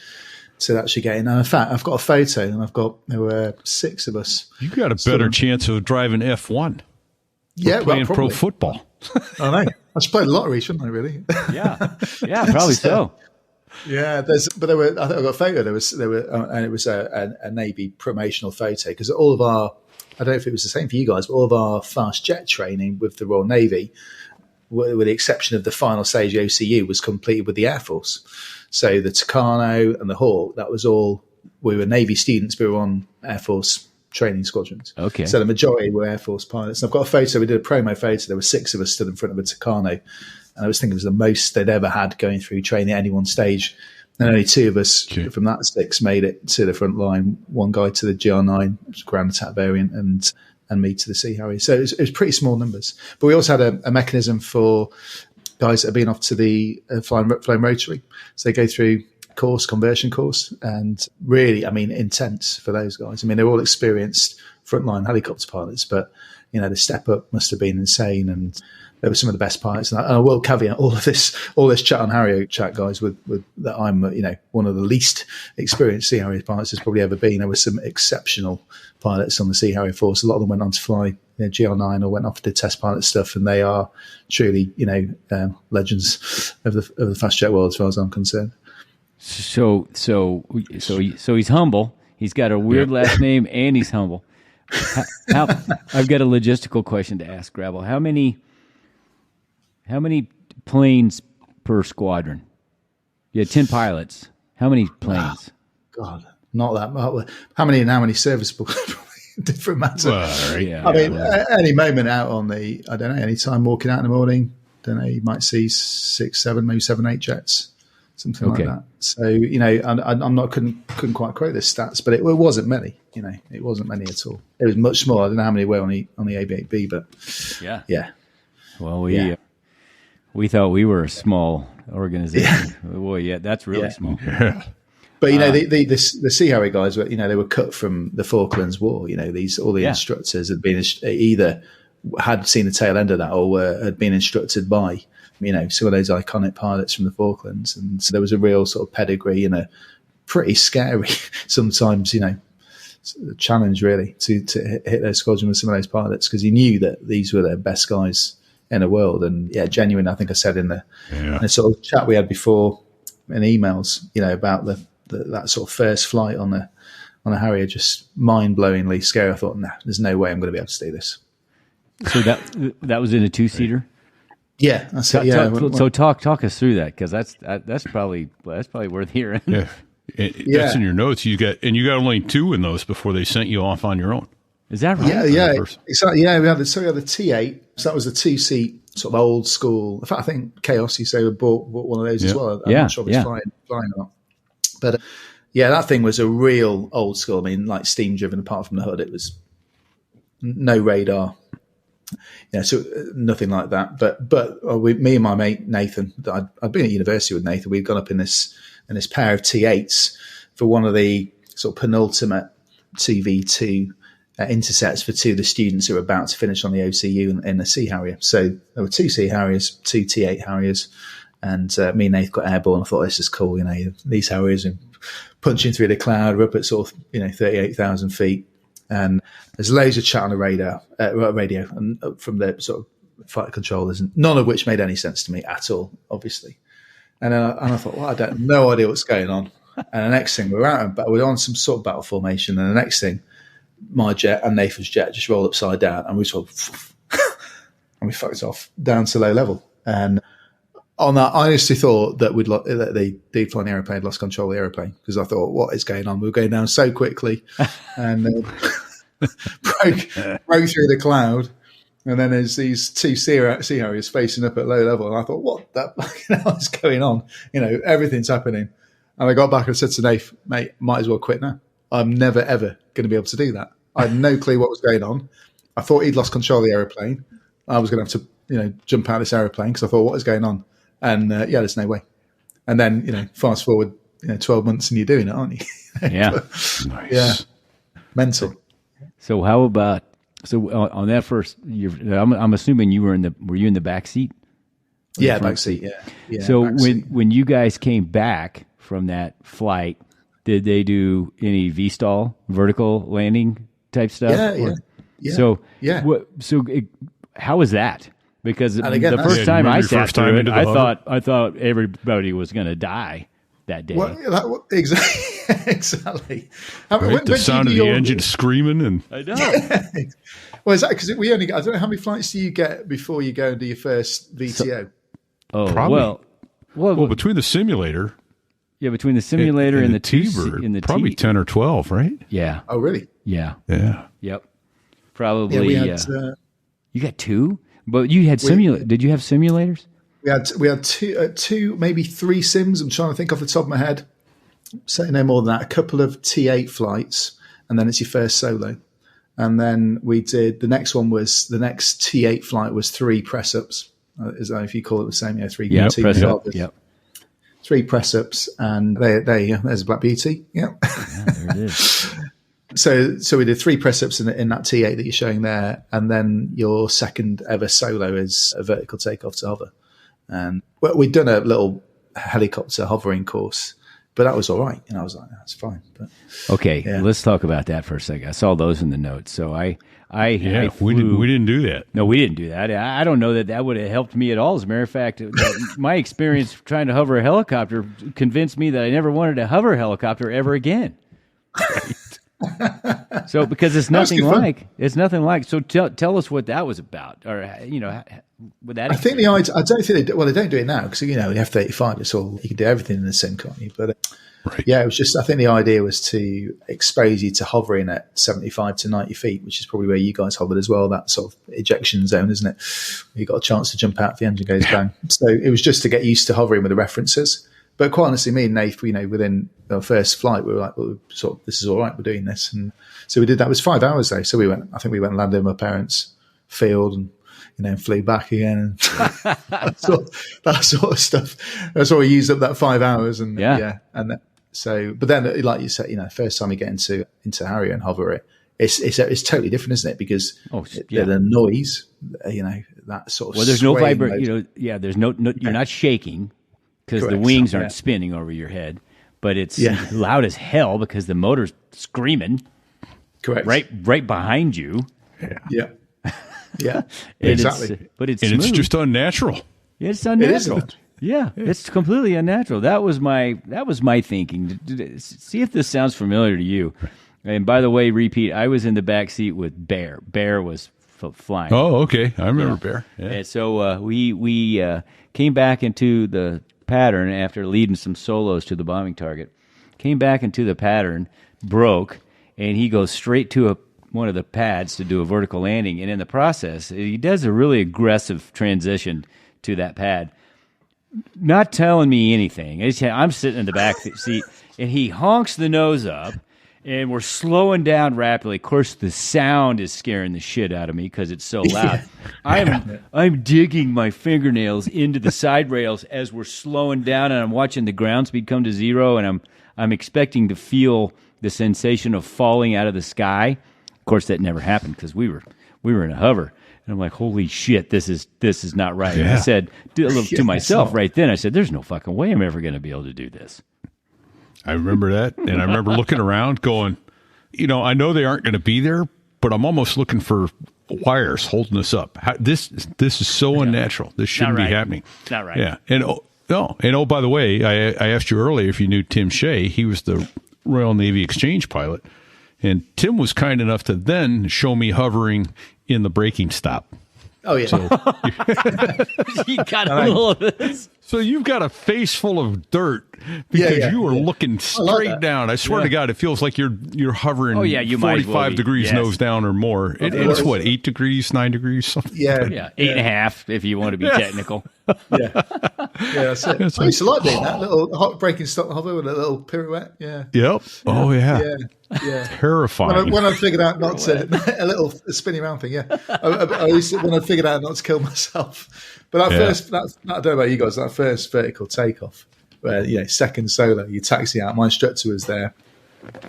actually getting there. In fact, I've got a photo and there were 6 of us. You got a better chance of driving F1. Yeah, playing pro football. I know. I should play the lottery, shouldn't I? Really? Yeah, probably so. Yeah, but there were. I think I got a photo. And it was a Navy promotional photo, because all of our, I don't know if it was the same for you guys, but all of our fast jet training with the Royal Navy, with the exception of the final stage OCU, was completed with the Air Force. So the Tucano and the Hawk, that was all. We were Navy students, but we were on Air Force training squadrons. Okay. So the majority were Air Force pilots. And I've got a photo, we did a promo photo, there were 6 of us stood in front of a Tucano, and I was thinking it was the most they'd ever had going through training at any one stage. And only 2 of us from that 6 made it to the front line. One guy to the GR9, which was ground attack variant, and me to the Sea Harrier. So it was pretty small numbers. But we also had a mechanism for guys that have been off to the flying rotary. So they go through conversion course, and really, intense for those guys. They're all experienced frontline helicopter pilots, but the step up must have been insane, and they were some of the best pilots. And I will caveat all this chat on Harrier chat, guys, with that I'm one of the least experienced Sea Harrier pilots there's probably ever been. There were some exceptional pilots on the Sea Harrier force. A lot of them went on to fly GR9 or went off to do test pilot stuff, and they are truly legends of the fast jet world as far as I'm concerned. So he's humble. He's got a weird last name, and he's humble. I've got a logistical question to ask, Scrabble. How many planes per squadron? You had 10 pilots. How many planes? God, not that much. How many serviceable? Different matter. Any moment out on the, I don't know, any time walking out in the morning, don't know, you might see 6, 7, maybe 7, 8 jets. Something like that. So, I'm not couldn't quite quote the stats, but it wasn't many. It wasn't many at all. It was much smaller. I don't know how many were on the AB8B, but yeah. Well, we thought we were a small organization. Well, that's really small. Yeah. But the Sea Harrier guys were, they were cut from the Falklands War. All the instructors had been either had seen the tail end of that or had been instructed by some of those iconic pilots from the Falklands. And so there was a real sort of pedigree and a pretty scary, sometimes, challenge really to hit those squadron with some of those pilots, because you knew that these were the best guys in the world. And genuine, I think I said in the sort of chat we had before in emails, about that sort of first flight on a Harrier, just mind-blowingly scary. I thought, there's no way I'm going to be able to do this. So that was in a 2-seater? Yeah, that's it. Yeah. So talk us through that, because that's probably worth hearing. Yeah, that's in your notes. You got only 2 in those before they sent you off on your own. Is that right? Yeah, exactly. Yeah, we had the T8. So that was the 2-seat sort of old school. In fact, I think Chaos, you say, bought one of those as well. I'm not sure if it's flying or not. But that thing was a real old school. Like steam driven. Apart from the hood, it was no radar. So nothing like that. But me and my mate Nathan, I'd been at university with Nathan. We'd gone up in this pair of T8s for one of the sort of penultimate 2v2 intercepts for 2 of the students who were about to finish on the OCU in the Sea Harrier. So there were 2 Sea Harriers, 2 T8 Harriers, And me and Nath got airborne. I thought, this is cool. These Harriers are punching through the cloud. We're up at sort of 38,000 feet, and there's loads of chat on the radio and from the sort of flight controllers, and none of which made any sense to me at all, obviously. And I thought, well, I don't no idea what's going on. And the next thing, we're on some sort of battle formation, and the next thing, my jet and Nathan's jet just rolled upside down, and we sort of and we fucked off down to low level. And on that, I honestly thought that that the deep flying aeroplane had lost control of the aeroplane, because I thought, what is going on? We were going down so quickly, and broke through the cloud. And then there's these two Sea Harriers facing up at low level, and I thought, what the fucking hell is going on? Everything's happening. And I got back and said to Nath, mate, might as well quit now. I'm never, ever going to be able to do that. I had no clue what was going on. I thought he'd lost control of the aeroplane. I was going to have to, jump out of this aeroplane, because I thought, what is going on? And there's no way. And then, fast forward, 12 months and you're doing it, aren't you? Yeah. Nice. Yeah. Mental. So how about, on that first, I'm assuming were you in the back seat? Yeah, back seat, yeah. So when you guys came back from that flight, did they do any VSTOL, vertical landing type stuff? Yeah. So how was that? Because again, the first time I sat through it, I hover? thought everybody was going to die that day. Well, exactly. Right? The sound of the engine screaming, and I know. Well, is that because we only? I don't know how many flights do you get before you go and do your first VTO? probably. Well, between the simulator, between the simulator and the T-bird, probably 10 or 12, right? Yeah. Oh, really? Yeah. Yeah. Yep. Probably. Yeah, we had. You got two, but you had Did you have simulators? We had two, maybe three sims. I'm trying to think off the top of my head. Say no more than that. A couple of T8 flights, and then it's your first solo. And then we did the next next T8 flight was 3 press ups. Is that if you call it the same? Yeah, 3 press up. Yep. 3 press ups, and there's a Black Beauty. Yeah, there it is. So we did 3 press ups in that T8 that you're showing there, and then your second ever solo is a vertical takeoff to hover. And we'd done a little helicopter hovering course, but that was all right. I was like, that's fine. But okay, let's talk about that for a second. I saw those in the notes, so I we didn't do that. No, we didn't do that. I don't know that would have helped me at all. As a matter of fact, my experience trying to hover a helicopter convinced me that I never wanted to hover a helicopter ever again. So because it's nothing like. So tell us what that was about, or with that. I think the idea. I don't think they don't do it now because the F-35. It's all you can do everything in the sim, can't you? But right. Yeah, it was just. I think the idea was to expose you to hovering at 75 to 90 feet, which is probably where you guys hovered as well. That sort of ejection zone, isn't it? You got a chance to jump out if the engine goes down. So it was just to get used to hovering with the references. But quite honestly, me and Nath, within our first flight, we were like, well, this is all right, we're doing this. And so we did that. It was 5 hours though. So I think we went and landed in my parents' field and, flew back again. And that sort of stuff. That's what we used up that 5 hours. And but then, like you said, first time you get into Harrier and hover it, it's totally different, isn't it? Because the noise, that sort of. Well, there's no vibration. There's no. You're not shaking. Because the wings aren't spinning over your head, but it's loud as hell because the motor's screaming. Correct. Right behind you. Yeah. Exactly. It's smooth. It's just unnatural. It's unnatural. It's completely unnatural. That was my thinking. See if this sounds familiar to you. And by the way, repeat. I was in the back seat with Bear. Bear was flying. Oh, okay. I remember Bear. Yeah. And so we came back into the pattern after leading some solos to the bombing target. Came back into the pattern, broke, and he goes straight to one of the pads to do a vertical landing. And in the process, he does a really aggressive transition to that pad, not telling me anything. I'm sitting in the back seat, and he honks the nose up, and we're slowing down rapidly. Of course, the sound is scaring the shit out of me because it's so loud. I'm digging my fingernails into the side rails as we're slowing down, and I'm watching the ground speed come to 0, and I'm expecting to feel the sensation of falling out of the sky. Of course, that never happened because we we were in a hover. And I'm like, holy shit, this is not right. And Yeah. I said to myself not. right then, I said, there's no fucking way I'm ever going to be able to do this. I remember that. And I remember looking around going, I know they aren't going to be there, but I'm almost looking for wires holding us up. This is so unnatural. This shouldn't Not right. be happening. It's not right. Yeah. And by the way, I asked you earlier if you knew Tim Shea. He was the Royal Navy exchange pilot. And Tim was kind enough to then show me hovering in the braking stop. Oh, yeah. You got a little of this. So you've got a face full of dirt because you are looking straight that. down. I swear to God, it feels like you're hovering Oh, yeah, you might as well 45 be. degrees Yes. nose down or more. It's what, 8 degrees, 9 degrees? Something? Yeah. Yeah, 8.5 if you want to be technical. Yeah, that's it. I used to like doing that little hot breaking stop hover with a little pirouette. Yeah. Yep. Oh, yeah. Yeah. Terrifying. When I figured out not to, a little spinning around thing, yeah. I used to, when I figured out not to kill myself. But I don't know about you guys, that first vertical takeoff, where, second solo, you taxi out. My instructor was there.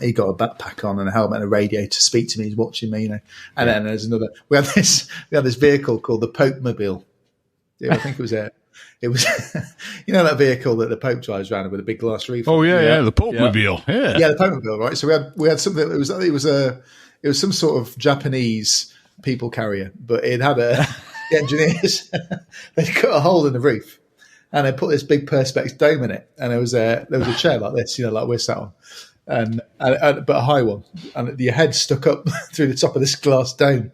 He got a backpack on and a helmet and a radio to speak to me. He's watching me, And then there's another. We had this vehicle called the Pope Mobile. Yeah, I think it was that vehicle that the Pope drives around with a big glass roof. Oh yeah, the Pope Mobile. Yeah, the Pope Mobile, right? So we had something. It was some sort of Japanese people carrier, but it had the engineers. They cut a hole in the roof, and they put this big perspex dome in it, and there was a chair like this, like we're sat on, and but a high one, and your head stuck up through the top of this glass dome.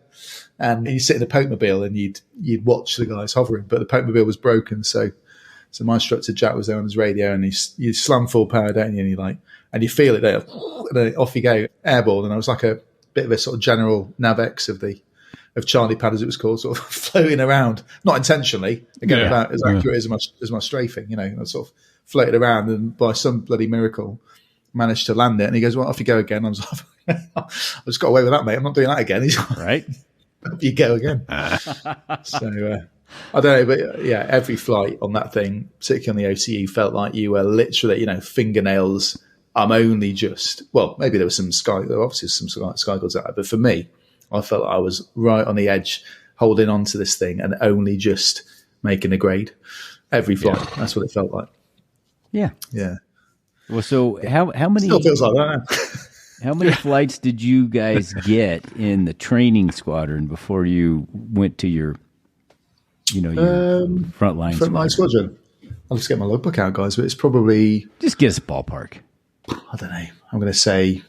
And you sit in the Pope Mobile and you'd watch the guys hovering, but the Pope Mobile was broken. So my instructor Jack was there on his radio, and you slam full power, don't you? And you feel it there, and then off you go, airborne. And I was like a bit of a sort of general NavX of Charlie Pad, as it was called, sort of floating around, not intentionally, again about as accurate as my strafing. I sort of floated around, and by some bloody miracle managed to land it. And he goes, "Well, off you go again." I was like, "I just got away with that, mate. I'm not doing that again." He's like, Right. Up you go again. So I don't know, but every flight on that thing, particularly on the OCE, felt like you were literally, fingernails. I'm only just maybe there were obviously some sky gods out there, but for me, I felt like I was right on the edge, holding on to this thing and only just making a grade. Every flight, that's what it felt like. Yeah. Yeah. Well, so how many? Still feels like that now. How many flights did you guys get in the training squadron before you went to your frontline squadron? I'll just get my logbook out, guys, but it's probably... Just give us a ballpark. I don't know. I'm going to say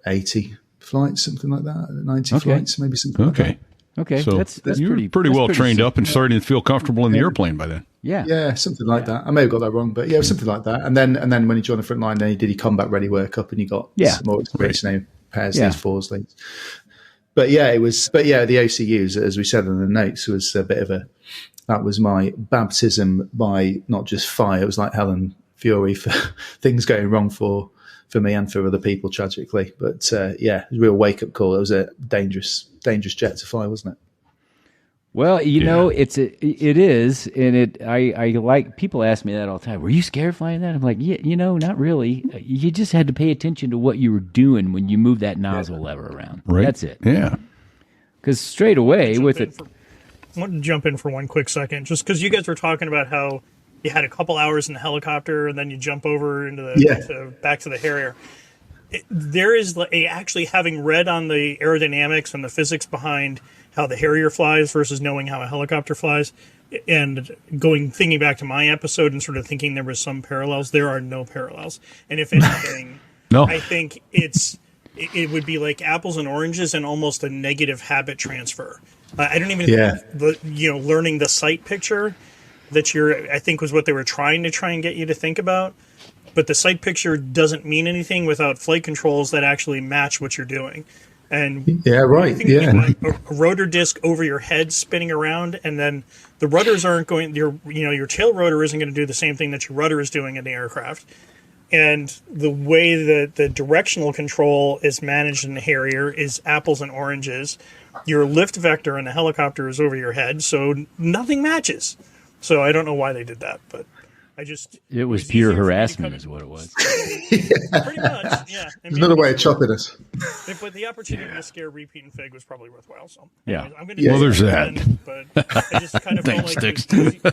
80 flights, something like that. 90 flights, maybe something like that. Okay, so that's you're pretty well trained up and starting to feel comfortable in the airplane by then. Yeah, something like that. I may have got that wrong, but it was something like that. And then when you joined the front line, then you did your combat ready workup, and you got some more experience now, pairs, leads, fours, leads. But the OCUs, as we said in the notes, was a bit of that was my baptism by not just fire. It was like hell and fury for things going wrong for me and for other people, tragically. But it was a real wake up call. It was a dangerous jet to fly, wasn't it? Well, it is, and I like, people ask me that all the time. Were you scared flying that? I'm like, not really. You just had to pay attention to what you were doing when you moved that nozzle lever around. Right. That's it. Yeah. Because straight away with it. I want to jump in for one quick second, just because you guys were talking about how you had a couple hours in the helicopter and then you jump over into back to the Harrier. There is actually, having read on the aerodynamics and the physics behind how the Harrier flies versus knowing how a helicopter flies, and thinking back to my episode and sort of thinking there was some parallels, there are no parallels. And if anything, I think it would be like apples and oranges and almost a negative habit transfer. I don't even think learning the sight picture that I think was what they were trying and get you to think about. But the sight picture doesn't mean anything without flight controls that actually match what you're doing. And a rotor disc over your head spinning around, and then the rudders aren't going. Your tail rotor isn't going to do the same thing that your rudder is doing in the aircraft. And the way that the directional control is managed in the Harrier is apples and oranges. Your lift vector in the helicopter is over your head, so nothing matches. So I don't know why they did that, but It was pure harassment, is what it was. Pretty much, yeah. There's another way of chopping us. But the opportunity to scare Repeat and Fig was probably worthwhile. So, yeah. I'm going to well, there's that. again, but I just kind of felt like it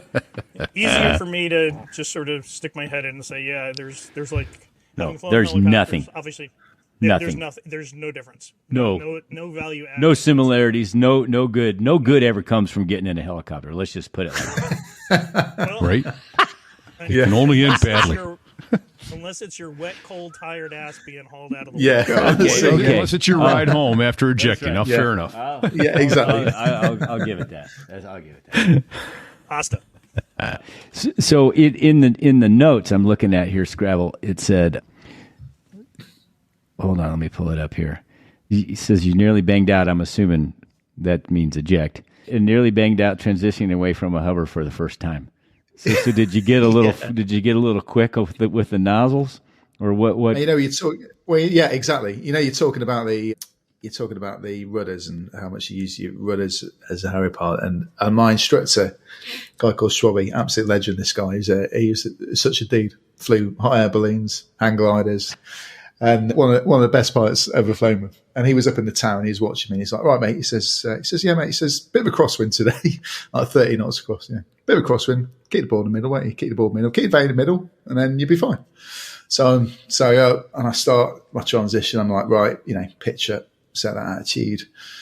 was easier for me to just sort of stick my head in and say, yeah, there's like there's nothing. Obviously, nothing. There's no difference. No value add. No similarities. No good. No good ever comes from getting in a helicopter. Let's just put it like that. Well, Right? It can only end badly. Unless it's your wet, cold, tired ass being hauled out of the Yeah. Okay. Unless it's your ride home after ejecting. right. Now, Yeah. fair enough. Yeah, exactly. I'll give it that. I'll give it that. pasta. So in the notes I'm looking at here, Scrabble, it said, hold on, let me pull it up here. It says you nearly banged out. I'm assuming that means eject. And nearly banged out transitioning away from a hover for the first time. So did you get a little? Yeah. Did you get a little quick with the nozzles, or what? You know, you talk. Well, yeah, exactly. You know, you're talking about the rudders and how much you use your rudders as a Harrier pilot. And my instructor, a guy called Schwabby, absolute legend. This guy, he was such a dude. Flew hot air balloons, hang gliders, and one of the best pilots ever flown with. And he was up in the town. He was watching me. And he's like, "Right, mate." He says, "Yeah, mate." He says, "Bit of a crosswind today, like 30 knots across. Yeah, bit of a crosswind. Keep the ball in the middle, won't you? Keep the ball in the middle. Keep the vein in the middle, and then you'll be fine." So and I start my transition. I'm like, right, picture, set that attitude,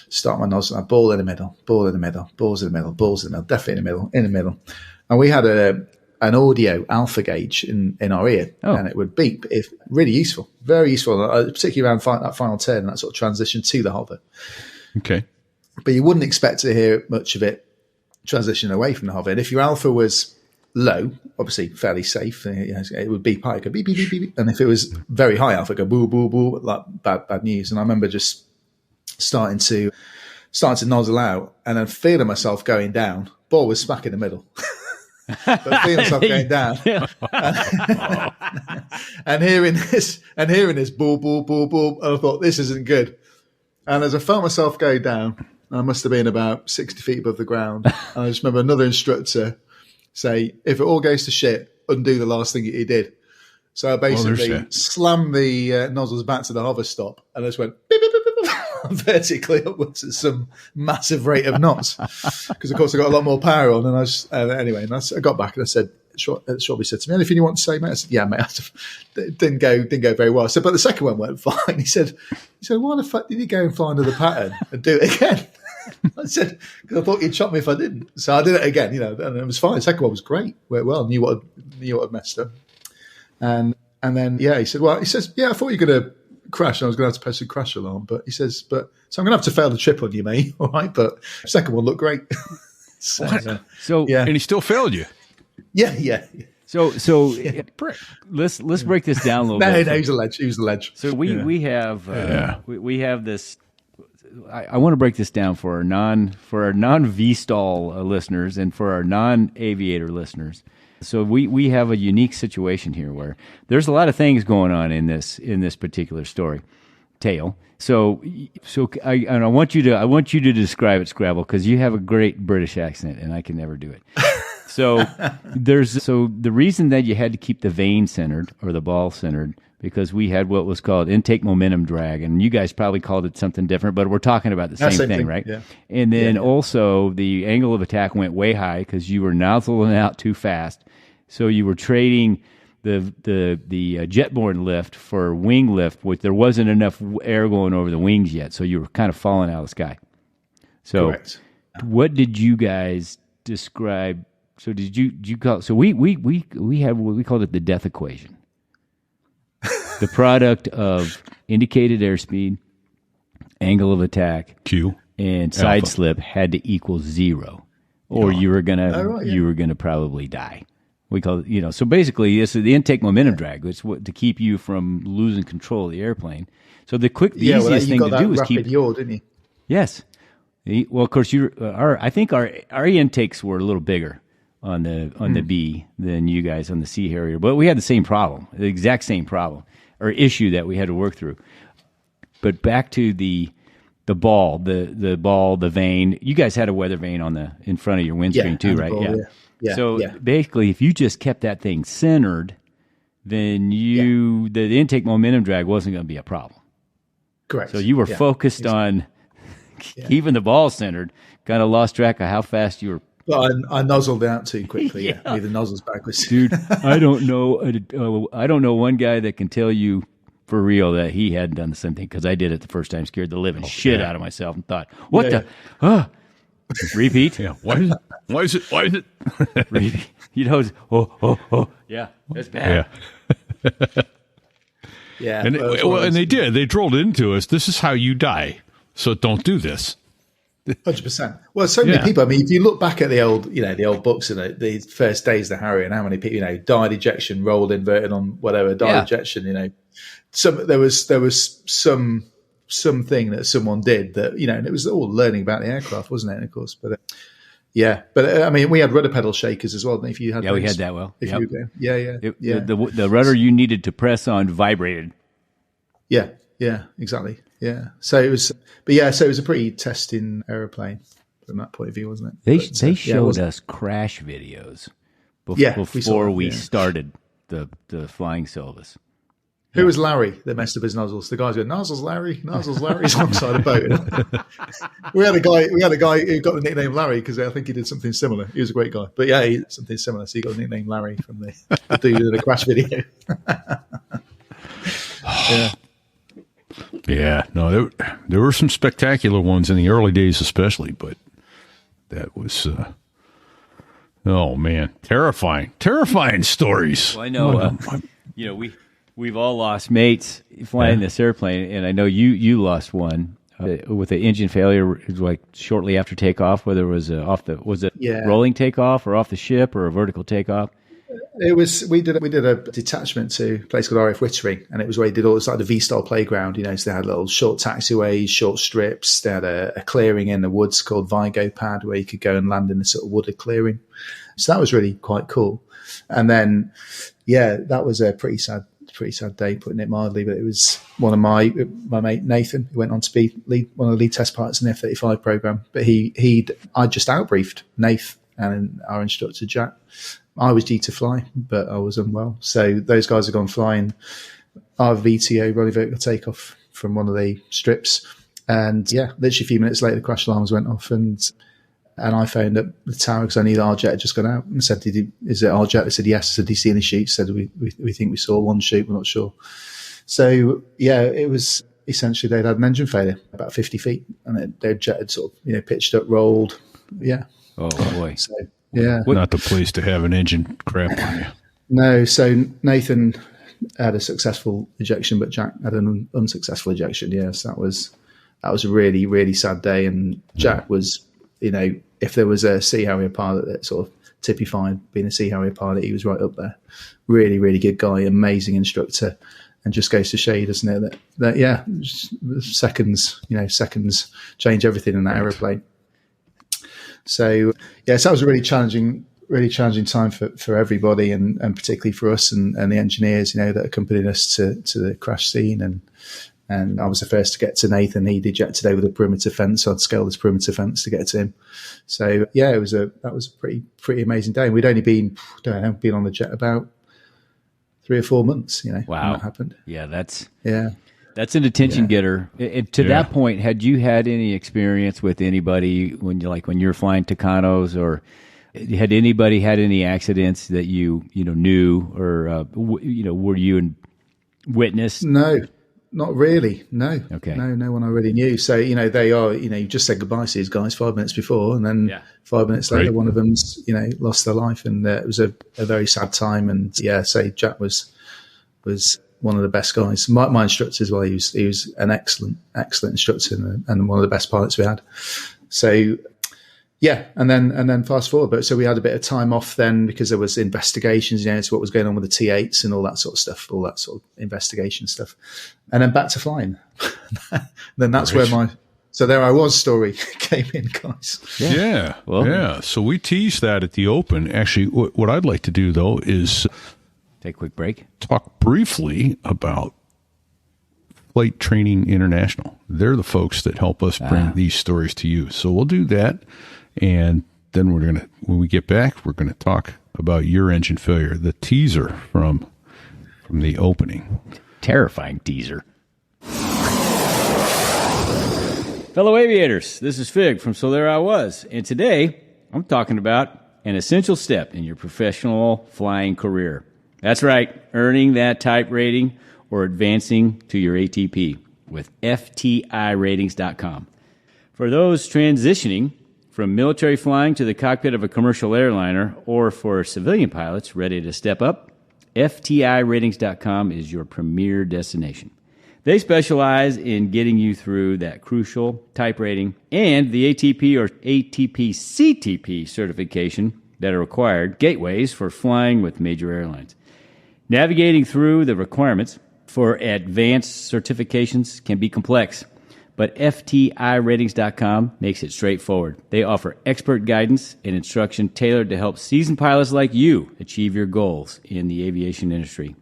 start my nozzle, ball in the middle, balls in the middle, definitely in the middle. And we had an audio alpha gauge in our ear, and it would beep. If really useful, very useful, particularly around that final turn, that sort of transition to the hover. Okay. But you wouldn't expect to hear much of it transition away from the hover. And if your alpha was low, obviously fairly safe, it would beep high, go beep, beep, beep, beep. And if it was very high alpha, go boo, boo, boo, like bad news. And I remember just starting to nozzle out and then feeling myself going down. Ball was smack in the middle. But feeling myself going down and hearing this ball, ball, ball, ball. And I thought, this isn't good. And as I felt myself go down, I must have been about 60 feet above the ground. And I just remember another instructor say, if it all goes to shit, undo the last thing he did. So I basically slammed the nozzles back to the hover stop and I just went beep, beep, beep, beep, beep, vertically upwards at some massive rate of knots. Because, of course, I got a lot more power on. And I got back and I said, Shorby said to me, anything you want to say, mate? I said, yeah, mate. It didn't go very well. I said, but the second one went fine. He said, why the fuck did you go and find another pattern and do it again? I said, because I thought you'd chop me if I didn't. So I did it again, and it was fine. The second one was great. Went well. Knew what I'd messed up. And then, he said, I thought you were going to crash and I was going to have to press a crash alarm. But he says, so I'm going to have to fail the trip on you, mate. All right. But the second one looked great. So, and he still failed you. Yeah. So let's break this down a little bit. No, he was a ledge. So we have this. I want to break this down for our non VSTOL listeners and for our non-aviator listeners. So we have a unique situation here where there's a lot of things going on in this particular tale. So I want you to describe it, Scrabble, because you have a great British accent and I can never do it. So the reason that you had to keep the vane centered or the ball centered, because we had what was called intake momentum drag, and you guys probably called it something different, but we're talking about the same thing, right? Yeah. And then also the angle of attack went way high because you were nozzling out too fast, so you were trading the jetborne lift for wing lift, which there wasn't enough air going over the wings yet, so you were kind of falling out of the sky. So, correct. What did you guys describe? So did you call? So we had what we called it the death equation. The product of indicated airspeed, angle of attack, Q, and side slip had to equal 0, or you were gonna probably die. We call it, so basically this is the intake momentum drag. It's what to keep you from losing control of the airplane. So the easiest thing to do is keep yaw, didn't you? Yes. Well, of course, I think our intakes were a little bigger on the B than you guys on the Sea Harrier, but we had the same problem, the exact same problem or issue that we had to work through. But back to the the ball, the vane. You guys had a weather vane in front of your windscreen too, and right? ball, yeah. So yeah. basically, if you just kept that thing centered, then the intake momentum drag wasn't going to be a problem. Correct. So you were focused on keeping the ball centered. Kind of lost track of how fast you were. Well, I nozzled out too quickly. Yeah, leave the nozzles backwards. Dude, I don't know one guy that can tell you for real that he hadn't done the same thing, because I did it the first time, scared the living shit out of myself, and thought, what repeat? Yeah. Why is it? Repeat. You know, yeah, that's bad. Yeah. Yeah. And they did. They drilled into us. This is how you die. So don't do this. 100%. Well, so many people. I mean, if you look back at the old books and the first days of the Harrier, and how many people, died ejection, rolled inverted on whatever, died ejection. There was something that someone did that, and it was all learning about the aircraft, wasn't it? And of course, but I mean, we had rudder pedal shakers as well. If you had, we had that. Well, the rudder you needed to press on vibrated. Yeah, exactly. Yeah. So it was, so it was a pretty testing aeroplane from that point of view, wasn't it? They showed us crash videos before we started the flying Silvis. Who was Larry that messed up his nozzles? The guys go, nozzles Larry's alongside a boat. we had a guy who got the nickname Larry because I think he did something similar. He was a great guy, but he did something similar, so he got the nickname Larry from the dude in the crash video. Yeah, no, there were some spectacular ones in the early days, especially, but that was, oh man, terrifying stories. Well, I know, we've all lost mates flying this airplane, and I know you lost one with an engine failure, like shortly after takeoff. Whether it was rolling takeoff or off the ship or a vertical takeoff. It was we did a detachment to a place called RF Wittering, and it was where they did all this like the V-style playground. So they had little short taxiways, short strips. They had a clearing in the woods called Vigo Pad where you could go and land in a sort of wooded clearing. So that was really quite cool. And then, that was a pretty sad day, putting it mildly. But it was one of my mate Nathan, who went on to be one of the lead test pilots in the F-35 program. But I just outbriefed Nath and our instructor Jack. I was due to fly, but I was unwell. So those guys had gone flying our VTO, rolling vertical takeoff, from one of the strips. And literally a few minutes later, the crash alarms went off, and I phoned up the tower because I knew the RJet had just gone out, and said, is it RJet? They said, yes. I said, do you see any shoots? Said, we think we saw one shoot, we're not sure. So, it was essentially they'd had an engine failure about 50 feet, and their jet had sort of, pitched up, rolled. Yeah. Oh, boy. So, yeah. Not the place to have an engine crap on you. No, so Nathan had a successful ejection, but Jack had an unsuccessful ejection. Yes, that was a really, really sad day. And Jack was, if there was a Sea Harrier pilot that sort of typified being a Sea Harrier pilot, he was right up there. Really, really good guy, amazing instructor, and just goes to show you, doesn't it, that seconds change everything in that aeroplane. So so that was a really challenging time for everybody, and particularly for us and the engineers, that accompanied us to the crash scene. And I was the first to get to Nathan. He'd ejected over the perimeter fence, so I'd scale this perimeter fence to get to him. So that was a pretty amazing day. And we'd only been on the jet about 3 or 4 months, Wow. when that happened. Yeah, that's an attention getter. To that point, had you had any experience with anybody when you're flying Tucanos, or had anybody had any accidents that you knew, or were you witnessed? No, not really. No. Okay. No one I really knew. So they are. You just said goodbye to these guys 5 minutes before, and then 5 minutes later, one of them's lost their life, and it was a very sad time. And so Jack was one of the best guys. My instructor as well. He was an excellent instructor and one of the best pilots we had. So and then fast forward. But so we had a bit of time off then because there was investigations, into what was going on with the T8s and all that sort of stuff, all that sort of investigation stuff, and then back to flying. Then that's where so there I was story came in, guys. Yeah. Well, So we teased that at the open. Actually, what I'd like to do though is take a quick break. Talk briefly about Flight Training International. They're the folks that help us bring these stories to you. So we'll do that. And then when we get back, we're going to talk about your engine failure, the teaser from the opening. Terrifying teaser. Fellow aviators, this is Fig from So There I Was. And today, I'm talking about an essential step in your professional flying career. That's right, earning that type rating or advancing to your ATP with FTIratings.com. For those transitioning from military flying to the cockpit of a commercial airliner, or for civilian pilots ready to step up, FTIratings.com is your premier destination. They specialize in getting you through that crucial type rating and the ATP or ATP CTP certification that are required gateways for flying with major airlines. Navigating through the requirements for advanced certifications can be complex, but FTIratings.com makes it straightforward. They offer expert guidance and instruction tailored to help seasoned pilots like you achieve your goals in the aviation industry.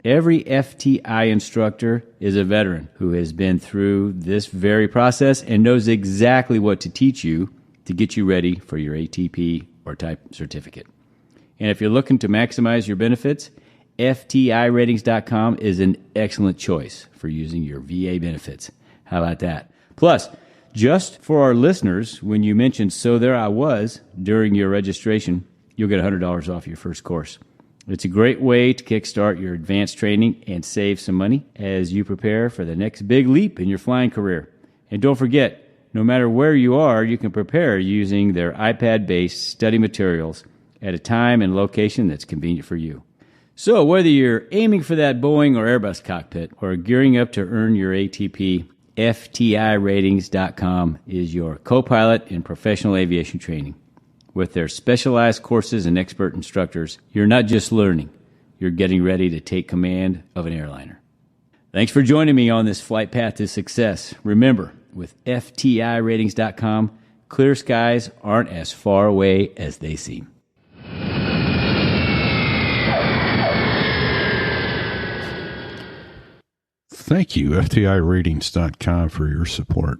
Every FTI instructor is a veteran who has been through this very process and knows exactly what to teach you to get you ready for your ATP or type certificate. And if you're looking to maximize your benefits, FTIratings.com is an excellent choice for using your VA benefits. How about that? Plus, just for our listeners, when you mention So There I Was during your registration, you'll get $100 off your first course. It's a great way to kickstart your advanced training and save some money as you prepare for the next big leap in your flying career. And don't forget, no matter where you are, you can prepare using their iPad-based study materials at a time and location that's convenient for you. So whether you're aiming for that Boeing or Airbus cockpit or gearing up to earn your ATP, FTIratings.com is your co-pilot in professional aviation training. With their specialized courses and expert instructors, you're not just learning, you're getting ready to take command of an airliner. Thanks for joining me on this flight path to success. Remember, with FTIratings.com, clear skies aren't as far away as they seem. Thank you, FTIratings.com, for your support.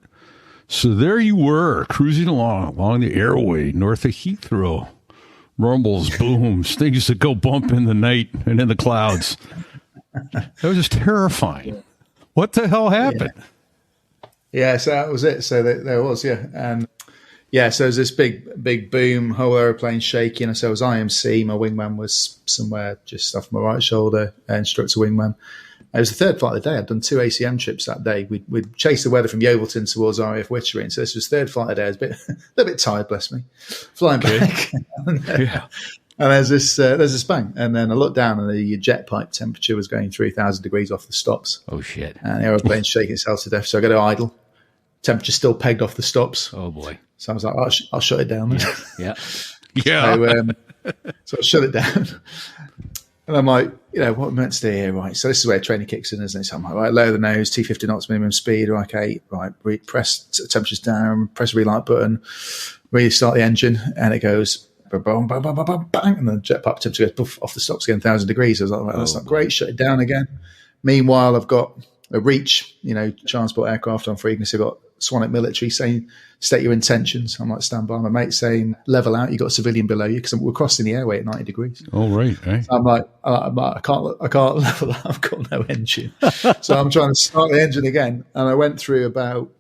So there you were, cruising along the airway north of Heathrow. Rumbles, booms, things that go bump in the night and in the clouds. That was just terrifying. What the hell happened? Yeah, so that was it. So there was, and so there was this big boom, whole aeroplane shaking. So it was IMC. My wingman was somewhere just off my right shoulder, instructor wingman. It was the third flight of the day. I'd done 2 ACM trips that day. We'd chased the weather from Yeovilton towards RAF Wittering. So this was third flight of the day. I was a little bit tired, bless me, flying back. And there's this bang. And then I looked down and the jet pipe temperature was going 3,000 degrees off the stops. Oh, shit. And the aeroplane's shaking itself to death. So I go to idle. Temperature still pegged off the stops. Oh, boy. So I was like, I'll shut it down then. Yeah. So I shut it down. And I'm like, what am I meant to do here? Right. So this is where training kicks in, isn't it? So I'm like, right, lower the nose, 250 knots minimum speed. Okay. Right. Press temperatures down, press the relight button, restart the engine. And it goes, bang, bang, bang, bang, bang. And the jet pipe temperature goes off the stops again, 1,000 degrees. I was like, right, that's not great. Shut it down again. Meanwhile, I've got a Reach, transport aircraft on frequency. I've got Swanwick military saying, state your intentions. I'm like, stand by. My mate saying, level out. You got a civilian below you because we're crossing the airway at 90 degrees. Oh, right. So I'm like, I can't level out. I've got no engine. So I'm trying to start the engine again. And I went through about,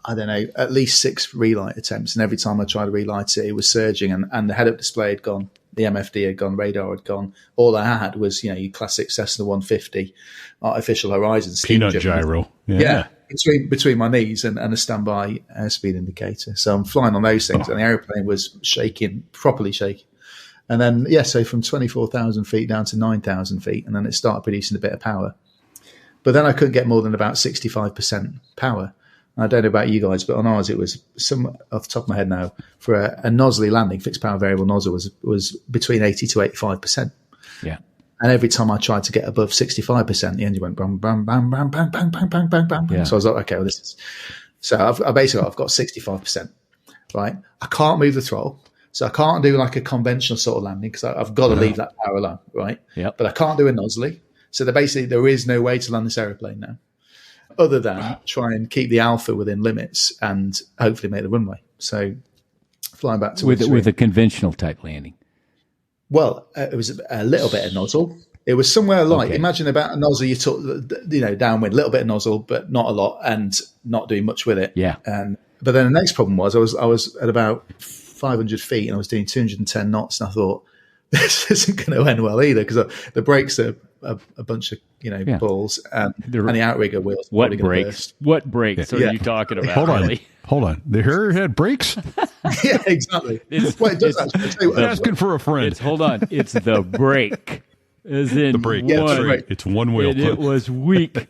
I don't know, at least 6 relight attempts. And every time I tried to relight it, it was surging and the head-up display had gone. The MFD had gone, radar had gone. All I had was, your classic Cessna 150, artificial horizons. Peanut gyro. Yeah. Between my knees and a standby airspeed indicator. So I'm flying on those things, and the aeroplane was shaking, properly shaking. And then, so from 24,000 feet down to 9,000 feet, and then it started producing a bit of power. But then I couldn't get more than about 65% power. And I don't know about you guys, but on ours it was some off the top of my head now for a nozzly landing, fixed power variable nozzle was between 80 to 85%. Yeah. And every time I tried to get above 65%, the engine went bam, bam, bam, bam, bam, bam, bam, bam, bam, bam. Yeah. So I was like, okay, well, this is. So I've got 65%, right? I can't move the throttle. So I can't do like a conventional sort of landing because I've got to leave that power alone, right? Yep. But I can't do a nozzly. So there is no way to land this aeroplane now. other than try and keep the alpha within limits and hopefully make the runway. So flying back to with a conventional type landing. Well, it was a little bit of nozzle. It was somewhere like, imagine about a nozzle you took, downwind, a little bit of nozzle, but not a lot, and not doing much with it. Yeah. But then the next problem was I was at about 500 feet and I was doing 210 knots, and I thought, this isn't going to end well either, because the brakes are a bunch of balls, and the outrigger wheels. What brakes? What brakes are you talking about? Hold on. The Harrier had brakes? Yeah, exactly. It does actually. Asking for a friend. Hold on. It's the brake. As in the brake. One. Yeah, that's right. It's one wheel. It was weak.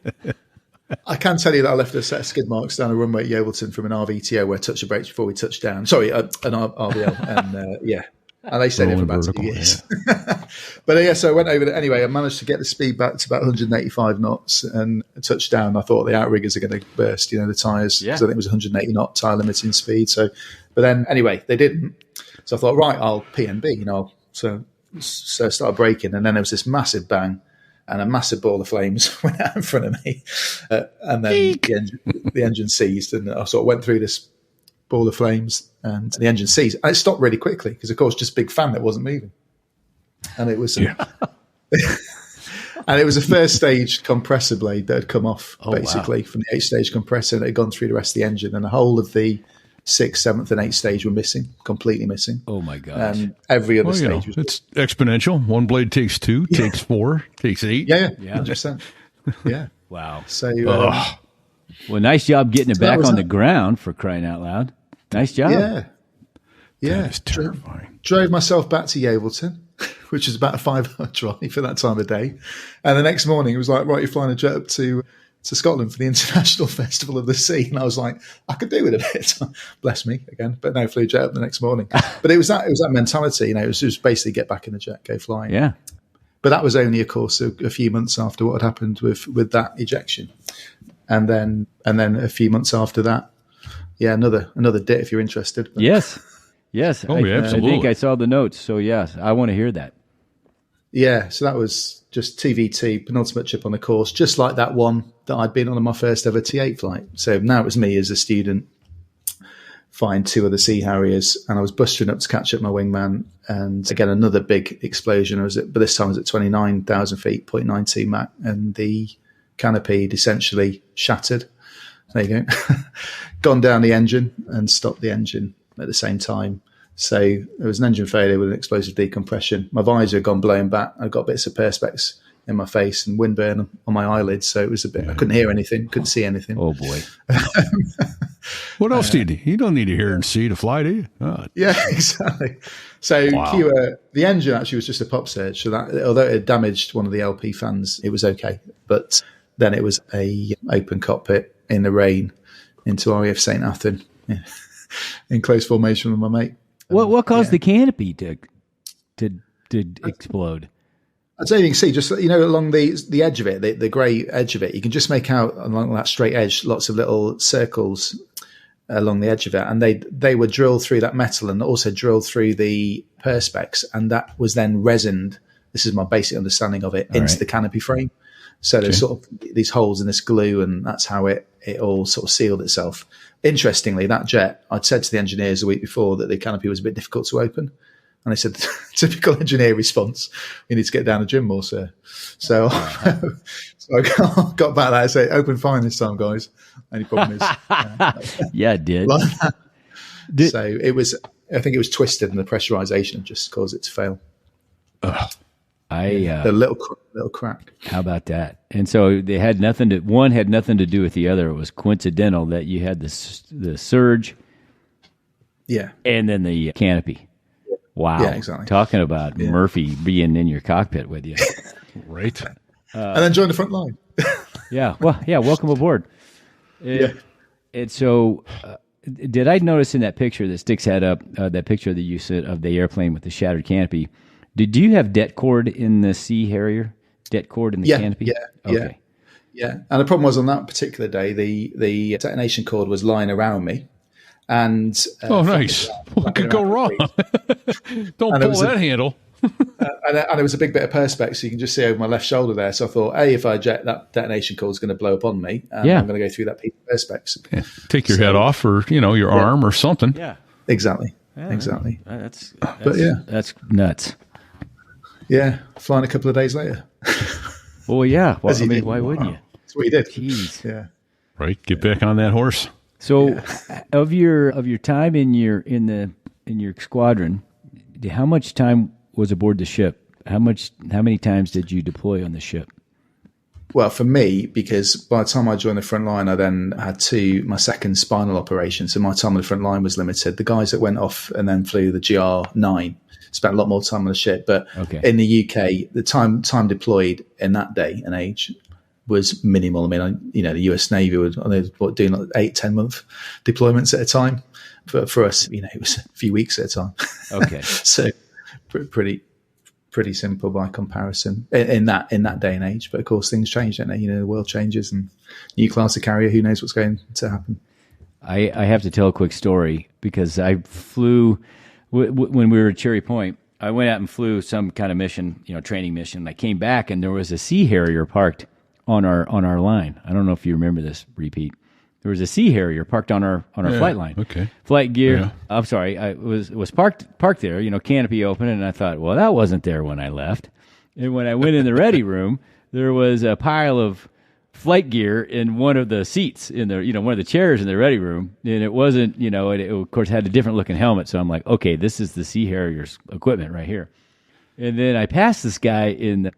I can tell you that I left a set of skid marks down a runway at Yeovilton from an RVTO where I touched the brakes before we touched down. Sorry, an RVL. And and they stayed there for about 2 years. Yeah. But so I went over there. Anyway, I managed to get the speed back to about 185 knots and touched down. I thought the outriggers are going to burst, the tyres. Because I think it was 180 knot tyre limiting speed. So, but then anyway, they didn't. So I thought, right, I'll PNB, So I started braking, and then there was this massive bang, and a massive ball of flames went out in front of me, and then the engine seized, and I sort of went through this ball of flames, and the engine seized. And it stopped really quickly because, of course, just a big fan that wasn't moving, and it was, and it was a first stage compressor blade that had come off from the 8-stage compressor, and it had gone through the rest of the engine, and the whole of the 6th, 7th, and 8th stage were missing, completely missing. Oh my gosh! And every other stage was. It's exponential. One blade takes 2, takes 4, takes 8. Yeah, 100%. Yeah. Wow. So, well, nice job getting it back on the ground, for crying out loud. Nice job. Yeah. That is terrifying. Drove myself back to Yeovilton, which is about a 5-hour drive for that time of day. And the next morning, it was like, right, you're flying a jet up to Scotland for the International Festival of the Sea. And I was like, I could do with a bit. Bless me again. But no, flew jet up the next morning. But it was that mentality, it was just basically get back in the jet, go flying. Yeah. But that was only, of course, a few months after what had happened with that ejection. And then a few months after that, another dit if you're interested. But, Yes. Oh, yeah, absolutely. I think I saw the notes. So yes, I want to hear that. Yeah, so that was just TVT, penultimate trip on the course, just like that one that I'd been on my first ever T8 flight. So now it was me as a student flying 2 other Sea Harriers, and I was bustering up to catch up my wingman. And again, another big explosion. But this time I was at 29,000 feet, 0.92 Mach, and the canopy had essentially shattered. There you go. Gone down the engine and stopped the engine at the same time. So there was an engine failure with an explosive decompression. My visor had gone blown back. I got bits of perspex in my face and windburn on my eyelids. So it was a bit, I couldn't hear anything, couldn't see anything. Oh boy. What else do you need? You don't need to hear and see to fly, do you? Oh. Yeah, exactly. So the engine actually was just a pop surge. So that, although it had damaged one of the LP fans, it was okay. But then it was a open cockpit in the rain into RAF St. Athan in close formation with my mate. What caused the canopy to explode? I'd say you can see just along the edge of it, the grey edge of it, you can just make out along that straight edge lots of little circles along the edge of it, and they were drilled through that metal and also drilled through the perspex, and that was then resined. This is my basic understanding of it into the canopy frame. So there's sort of these holes in this glue, and that's how it all sort of sealed itself. Interestingly, that jet, I'd said to the engineers the week before that the canopy was a bit difficult to open. And they said, typical engineer response, you need to get down the gym more, sir. So, so I got back there and said, open fine this time, guys. Only problem is. Yeah, it did. Like so it was, I think it was twisted, and the pressurization just caused it to fail. The little crack. How about that? And so they had one had nothing to do with the other. It was coincidental that you had the surge, and then the canopy. Wow! Yeah, exactly. Talking about Murphy being in your cockpit with you, right? And then join the front line. Yeah. Well, yeah. Welcome aboard. And so, did I notice in that picture that Sticks had up that picture that you sent of the airplane with the shattered canopy? Did you have det cord in the Sea Harrier? Det cord in the canopy? Yeah. Okay. Yeah. And the problem was on that particular day, the detonation cord was lying around me. And nice. What could go wrong? Don't pull that handle. and there was a big bit of perspex, so you can just see over my left shoulder there. So I thought, if I eject, that detonation call is going to blow upon me, and I'm going to go through that piece of perspex. Yeah. Take your head off, or your arm or something. Yeah, exactly. That's nuts. Yeah, flying a couple of days later. Well, yeah. Well, I mean, why wouldn't you? That's what you did. Jeez. Yeah. Right. Get back on that horse. So, of your time in your squadron, how much time was aboard the ship? How many times did you deploy on the ship? Well, for me, because by the time I joined the front line, I then had my second spinal operation. So my time on the front line was limited. The guys that went off and then flew the GR9 spent a lot more time on the ship. But in the UK, the time deployed in that day and age was minimal. I mean, the US Navy were doing like 8-10 month deployments at a time. For us, it was a few weeks at a time. Okay. So pretty simple by comparison in that day and age. But of course, things change, don't they? The world changes, and new class of carrier, who knows what's going to happen. I have to tell a quick story because I flew when we were at Cherry Point. I went out and flew some kind of mission, training mission. I came back and there was a Sea Harrier parked on our line. I don't know if you remember this, Repeat. There was a Sea Harrier parked on our flight line. Okay. Flight gear. Yeah. I'm sorry. It was parked there, canopy open, and I thought, well, that wasn't there when I left. And when I went in the ready room, there was a pile of flight gear in one of the seats in the, one of the chairs in the ready room, and it wasn't, it of course had a different looking helmet. So I'm like, okay, this is the Sea Harrier's equipment right here. And then I passed this guy in the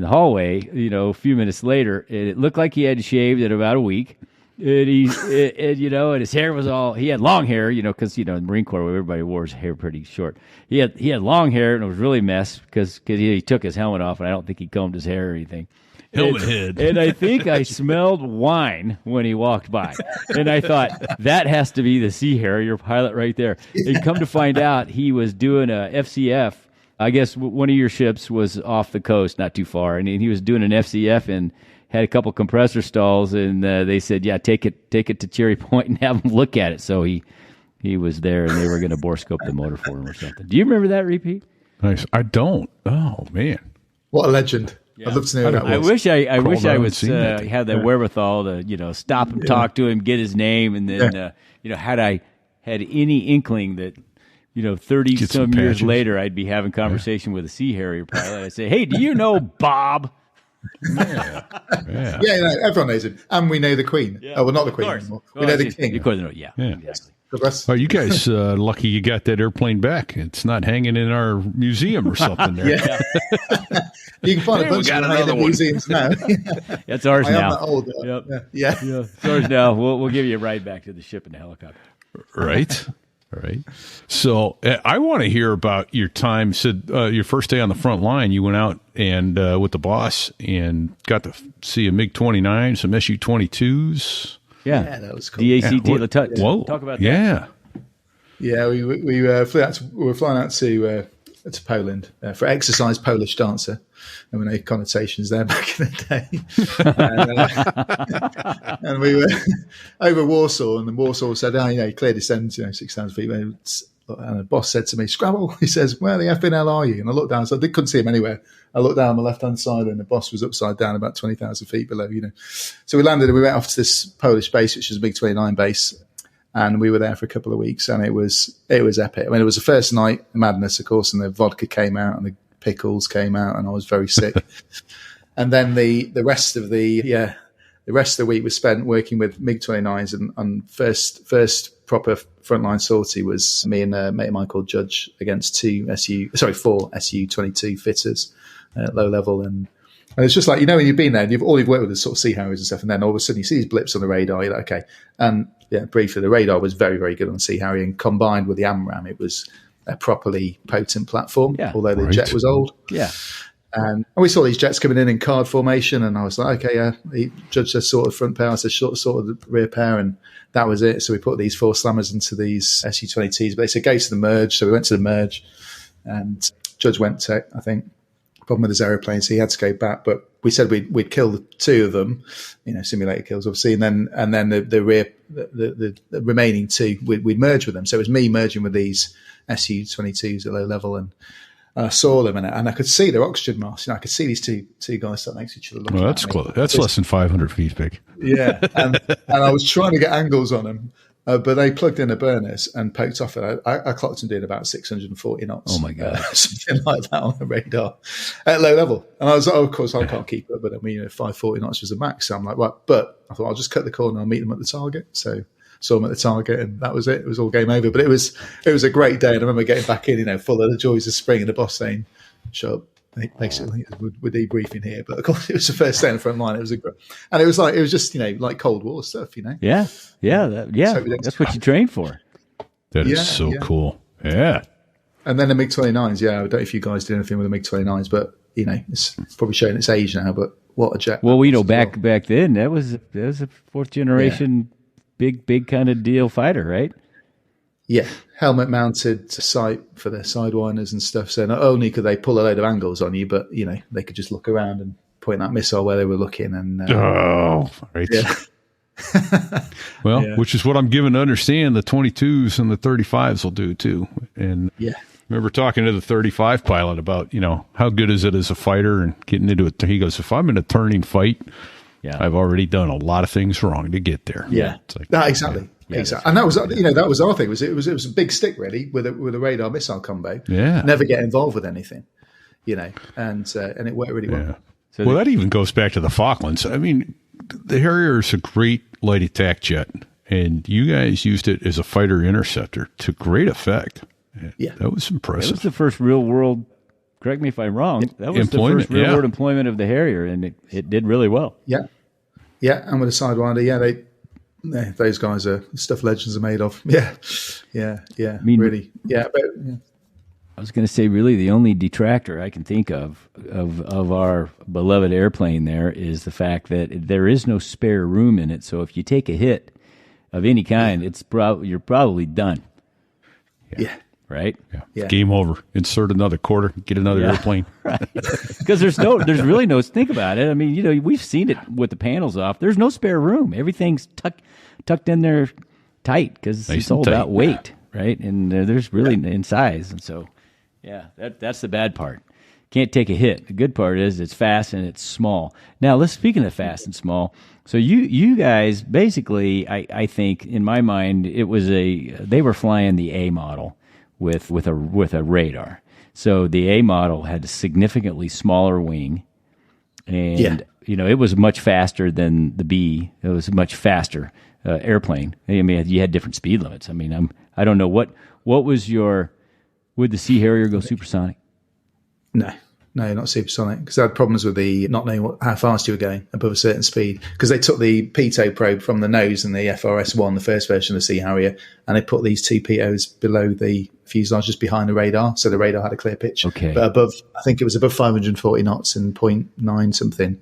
hallway, a few minutes later, and it looked like he had shaved in about a week. And and his hair was he had long hair, because, in the Marine Corps, everybody wore his hair pretty short. He had long hair, and it was really a mess because he took his helmet off, and I don't think he combed his hair or anything. Helmet head. And I think I smelled wine when he walked by. And I thought, that has to be the Sea Harrier pilot right there. And come to find out, he was doing a FCF. I guess one of your ships was off the coast, not too far, and he was doing an FCF and had a couple compressor stalls, and they said, "Yeah, take it to Cherry Point and have him look at it." So he was there, and they were going to bore scope the motor for him or something. Do you remember that, Repeat? Nice. I don't. Oh man, what a legend! Yeah. I'd love to know who that was. I wish I was had that wherewithal to stop and talk to him, get his name, and then had I had any inkling that. 30-some years later, I'd be having conversation with a Sea Harrier pilot. I'd say, "Hey, do you know Bob?" Yeah, everyone knows him, and we know the Queen. Yeah. Oh, well, not the Queen anymore. We know the King. Exactly. Oh, you guys lucky you got that airplane back. It's not hanging in our museum or something there. You can find a bunch of them in museums now. That's ours now. I am that old. Yeah. It's ours now. We'll give you a ride back to the ship in the helicopter. Right. All right. So I want to hear about your time. Said your first day on the front line, you went out and with the boss and got to see a MiG-29, some Su-22s. Yeah, that was cool. DACT. Whoa. Talk about that. Yeah. Yeah, we were flying out to Poland for exercise Polish dancer. There were no connotations there back in the day. And we were over Warsaw, and then Warsaw said, clear descent, 6,000 feet. And the boss said to me, Scrabble, he says, where the effing hell are you? And I looked down, so I couldn't see him anywhere. I looked down on my left-hand side, and the boss was upside down about 20,000 feet below, So we landed, and we went off to this Polish base, which was a MiG-29 base. And we were there for a couple of weeks, and it was epic. I mean, it was the first night, madness, of course, and the vodka came out, and the pickles came out, and I was very sick. And then the rest of the week was spent working with MiG-29s, and first proper frontline sortie was me and a mate of mine called Judge against 4 Su-22 fitters at low level, and it's just like, when you've been there, and you've worked with the sort of Sea Harriers and stuff, and then all of a sudden you see these blips on the radar, you're like, okay. And briefly, the radar was very, very good on the Sea Harrier, and combined with the AMRAAM, it was a properly potent platform, although the jet was old. Yeah. And we saw these jets coming in card formation, and I was like, okay, yeah. The Judge said sort of front pair, I said sort of the rear pair, and that was it. So we put these 4 slammers into these Su-22s, but they said go to the merge, so we went to the merge, and Judge went to, I think, problem with his aeroplane, so he had to go back. But we said we'd kill the 2 of them, simulator kills, obviously, and then the remaining 2 we'd merge with them. So it was me merging with these Su-22s at low level, and I saw them, and I could see their oxygen masks. I could see these two guys sat next to each other. Well, that's close. That's less than 500 feet big. Yeah, and I was trying to get angles on them. But they plugged in the burners and poked off it. I clocked them doing about 640 knots. Oh my God. Something like that on the radar at low level. And I was like, of course, I can't keep up with them. 540 knots was the max. So I'm like, right. But I thought I'll just cut the corner and I'll meet them at the target. So saw them at the target, and that was it. It was all game over. But it was a great day. And I remember getting back in, full of the joys of spring, and the boss saying, shut up. Basically, we're debriefing here, but of course, it was the first day in the front line. It was it was just like Cold War stuff, Yeah, that's what you train for. That is so cool. Yeah. And then the MiG-29s. Yeah, I don't know if you guys did anything with the MiG-29s, but it's probably showing its age now. But what a jet! Well, back then that was a 4th generation big kind of deal fighter, right? Yeah, helmet mounted sight for their sidewinders and stuff. So not only could they pull a load of angles on you, but they could just look around and point that missile where they were looking. And right. Yeah. Well, which is what I'm given to understand the 22s and the 35s will do too. And remember talking to the 35 pilot about how good is it as a fighter and getting into it. He goes, if I'm in a turning fight, I've already done a lot of things wrong to get there. Yeah, it's like, exactly. Yeah, exactly. And that was that was our thing. It was a big stick really with a radar missile combo. Yeah. Never get involved with anything, and it worked really well. So that even goes back to the Falklands. I mean, the Harrier is a great light attack jet, and you guys used it as a fighter interceptor to great effect. Yeah, that was impressive. That was the first real world. Correct me if I'm wrong. That was the first real world employment of the Harrier, and it did really well. Yeah, and with a Sidewinder, those guys are stuff legends are made of. Yeah. I mean, really. Yeah, but I was going to say, really, the only detractor I can think of our beloved airplane there is the fact that there is no spare room in it. So if you take a hit of any kind, you're probably done. Yeah. Right? Yeah. Game over. Insert another quarter. Get another airplane. Because there's really no. Think about it. I mean, we've seen it with the panels off. There's no spare room. Everything's tucked in there tight because it's all about weight, right? And there's really in size, and so that's the bad part. Can't take a hit. The good part is it's fast and it's small. Now, speaking of fast and small, so you guys basically, I think in my mind, it was they were flying the A model with a radar. So the A model had a significantly smaller wing, and it was much faster than the B. It was a much faster airplane. I mean, you had different speed limits. I mean, I don't know what was would the Sea Harrier go supersonic? No, not supersonic, because I had problems with the not knowing how fast you were going above a certain speed, because they took the pitot probe from the nose and the FRS-1, the first version of the Sea Harrier, and they put these 2 pitos below the fuselage, just behind the radar, so the radar had a clear pitch. Okay. But above, I think it was above 540 knots and 0.9 something,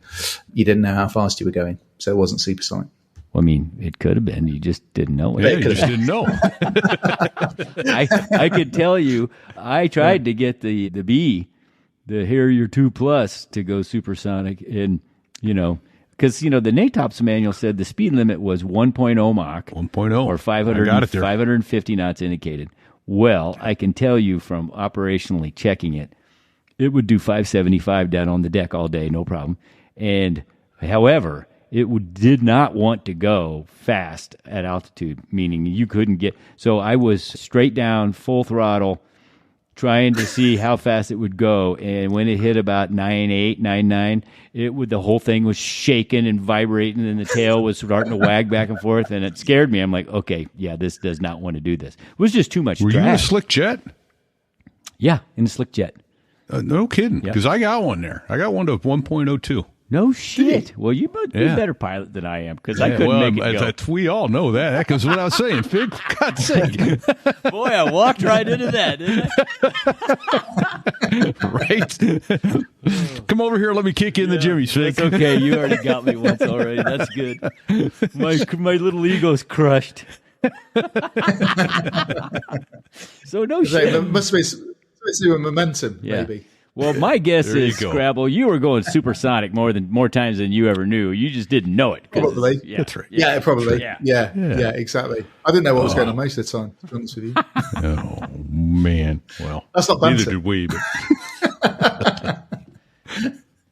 you didn't know how fast you were going, so it wasn't supersonic. Well, I mean, it could have been. You just didn't know it. Yeah, you just didn't know. I could tell you, I tried to get the B, the Harrier 2 Plus, to go supersonic, and because the NATOPS manual said the speed limit was 1.0 Mach, 1.0 or 550 knots indicated. Well, I can tell you from operationally checking it, it would do 575 down on the deck all day, no problem. And however, it did not want to go fast at altitude, meaning you couldn't get. So I was straight down, full throttle, trying to see how fast it would go. And when it hit about 9.8, 9.9, the whole thing was shaking and vibrating, and the tail was starting to wag back and forth, and it scared me. I'm like, okay, this does not want to do this. It was just too much drag. Were you in a slick jet? Yeah, in a slick jet. No kidding, because I got one there. I got one to 1.02. No shit. Well, you must be a better pilot than I am, because I couldn't make it go. We all know that. That goes without saying, Fig. For God's sake. Boy, I walked right into that, didn't I? Right? Come over here. Let me kick you in the jimmy, Fig. That's okay. You already got me once already. That's good. My little ego's crushed. So no shit. There must be some momentum, maybe. Well, my guess There you is, go. Scrabble, you were going supersonic more times than you ever knew. You just didn't know it. Probably. Yeah, That's right. Yeah, probably. Yeah. Yeah, exactly. I didn't know what was going on most of the time, to be honest with you. Oh, man. Well, That's not neither banter. did we. But...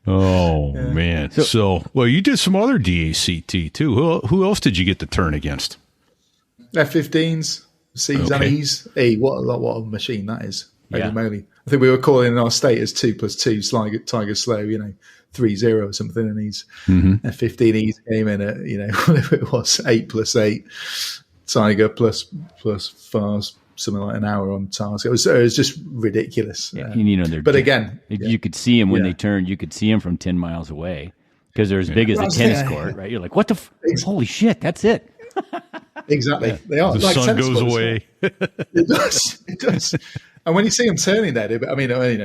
oh, man. So, well, you did some other DACT, too. Who else did you get to turn against? F-15s, C's and Okay. E's. What a machine that is. Yeah. Holy moly. I think we were calling in our status 2+2 Tiger Slow, 3-0 or something, and these F-15Es came in at, whatever it was, 8+8, Tiger plus fast, something like an hour on task. It was just ridiculous. And, but again, you could see them when Yeah. they turned. You could see them from 10 miles away because they're as big as a tennis court, right? You're like, what the? Holy shit! That's it. exactly. They are. The like sun tennis goes balls. away. It does. It does. And when you see them turning there, an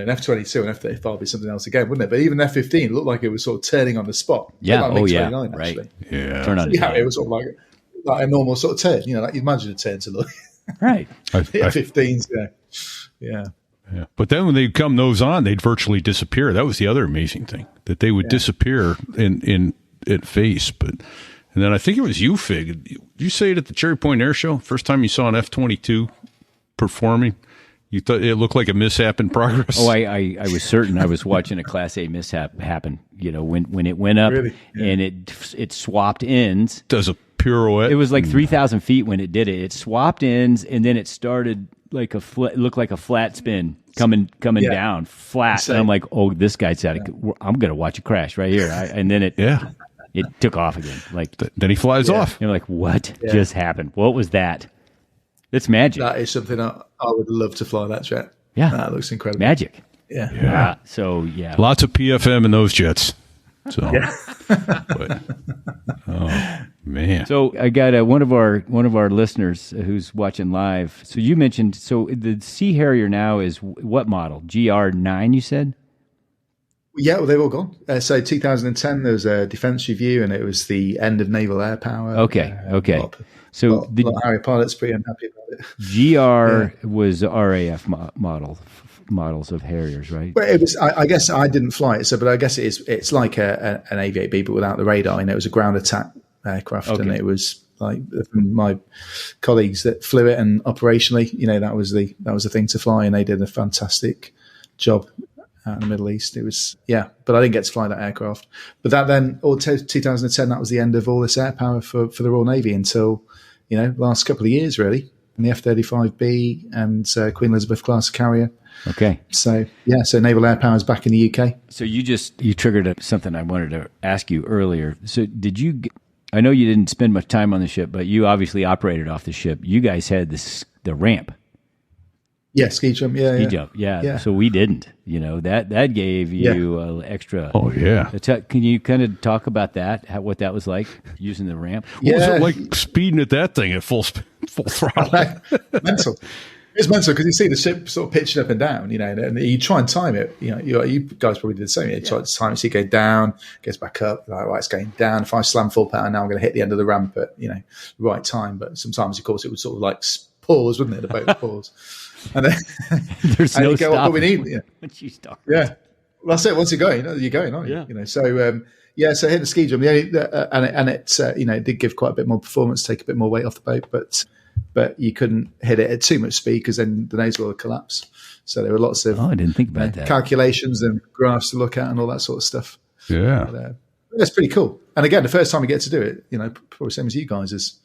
F-22 and F-35 would be something else again, wouldn't it? But even F-15 looked like it was sort of turning on the spot. Yeah. Like Yeah. MiG-29, Right. actually. Yeah. Turn on. Yeah, it was sort of like a normal sort of turn. Like you'd imagine a turn to look. Right. The F-15s, yeah. Yeah. But then when they'd come nose on, they'd virtually disappear. That was the other amazing thing, that they would disappear in face. And then I think it was you, Fig. Did you say it at the Cherry Point Air Show? First time you saw an F-22 performing, you thought it looked like a mishap in progress? Oh, I was certain I was watching a Class A mishap happen. When it went up Really? Yeah. and it swapped ends. Does a pirouette. It was like 3,000 feet when it did it. It swapped ends and then it started like looked like a flat spin coming down flat. Insane. And I'm like, oh, this guy's I'm going to watch it crash right here. And then it took off again. Like Then he flies off. you're like, what just happened? What was that? It's magic. That is something I would love to fly that jet. Yeah. That looks incredible. Magic. Yeah. Lots of PFM in those jets. So, but, oh man. So I got one of our listeners who's watching live. So you mentioned the Sea Harrier now is what model? GR9, you said? Yeah, well, they've all gone. So 2010, there was a defence review, and it was the end of naval air power. Okay. So A lot of Harrier pilots pretty unhappy about it. GR was RAF models of Harriers, right? Well, it was. I guess I didn't fly it, but I guess it's like an A-8B, but without the radar. It was a ground attack aircraft, and it was like my colleagues that flew it, and operationally, that was the thing to fly, and they did a fantastic job out in the Middle East. It was, but I didn't get to fly that aircraft. But that then, 2010, that was the end of all this air power for the Royal Navy until, last couple of years, really. And the F-35B and Queen Elizabeth class carrier. Okay. So naval air power is back in the UK. So you triggered something I wanted to ask you earlier. So I know you didn't spend much time on the ship, but you obviously operated off the ship. You guys had the ramp. Yeah, ski jump. Yeah, Ski jump. Yeah. So we didn't. That gave you extra. Oh yeah. Can you kind of talk about that? What that was like using the ramp? What was it like speeding at that thing at full throttle? Mental. It's mental because you see the ship sort of pitching up and down, and you try and time it. You guys probably did the same. You try to time it, so you go down, goes back up. Like, right, it's going down. If I slam full power now, I'm going to hit the end of the ramp at the right time. But sometimes, of course, it would sort of like pause, wouldn't it? The boat would pause, and then There's and no you go, stop. what we need. Once you start. Yeah, well, that's it. Once you're going, you're going, aren't you? Yeah. So so hit the ski jump, and it did give quite a bit more performance, take a bit more weight off the boat, but you couldn't hit it at too much speed because then the nose will collapse. So there were lots of I didn't think about that. calculations and graphs to look at and all that sort of stuff. Yeah. But, that's pretty cool. And again, the first time you get to do it, probably same as you guys is,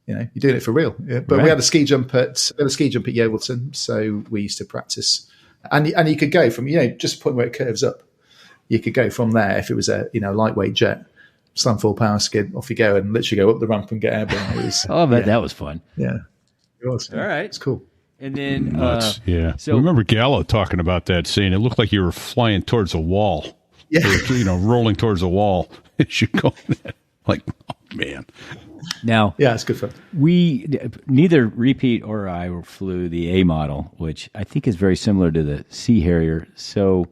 you're doing it for real. Yeah. But Right. we had a ski jump at Yeovilton, so we used to practice, and you could go from just a point where it curves up. You could go from there if it was a lightweight jet, slam full power skid, off you go, and literally go up the ramp and get airborne. It was, Oh, but that was fun. yeah, it was. All right. It's cool. And then Nuts. Yeah. So I remember Gallo talking about that, saying it looked like you were flying towards a wall. Yeah. Or, rolling towards a wall as you go. Like, oh man. now Yeah, it's good fun. we neither Repeat or I flew the A model, which I think is very similar to the Sea Harrier. So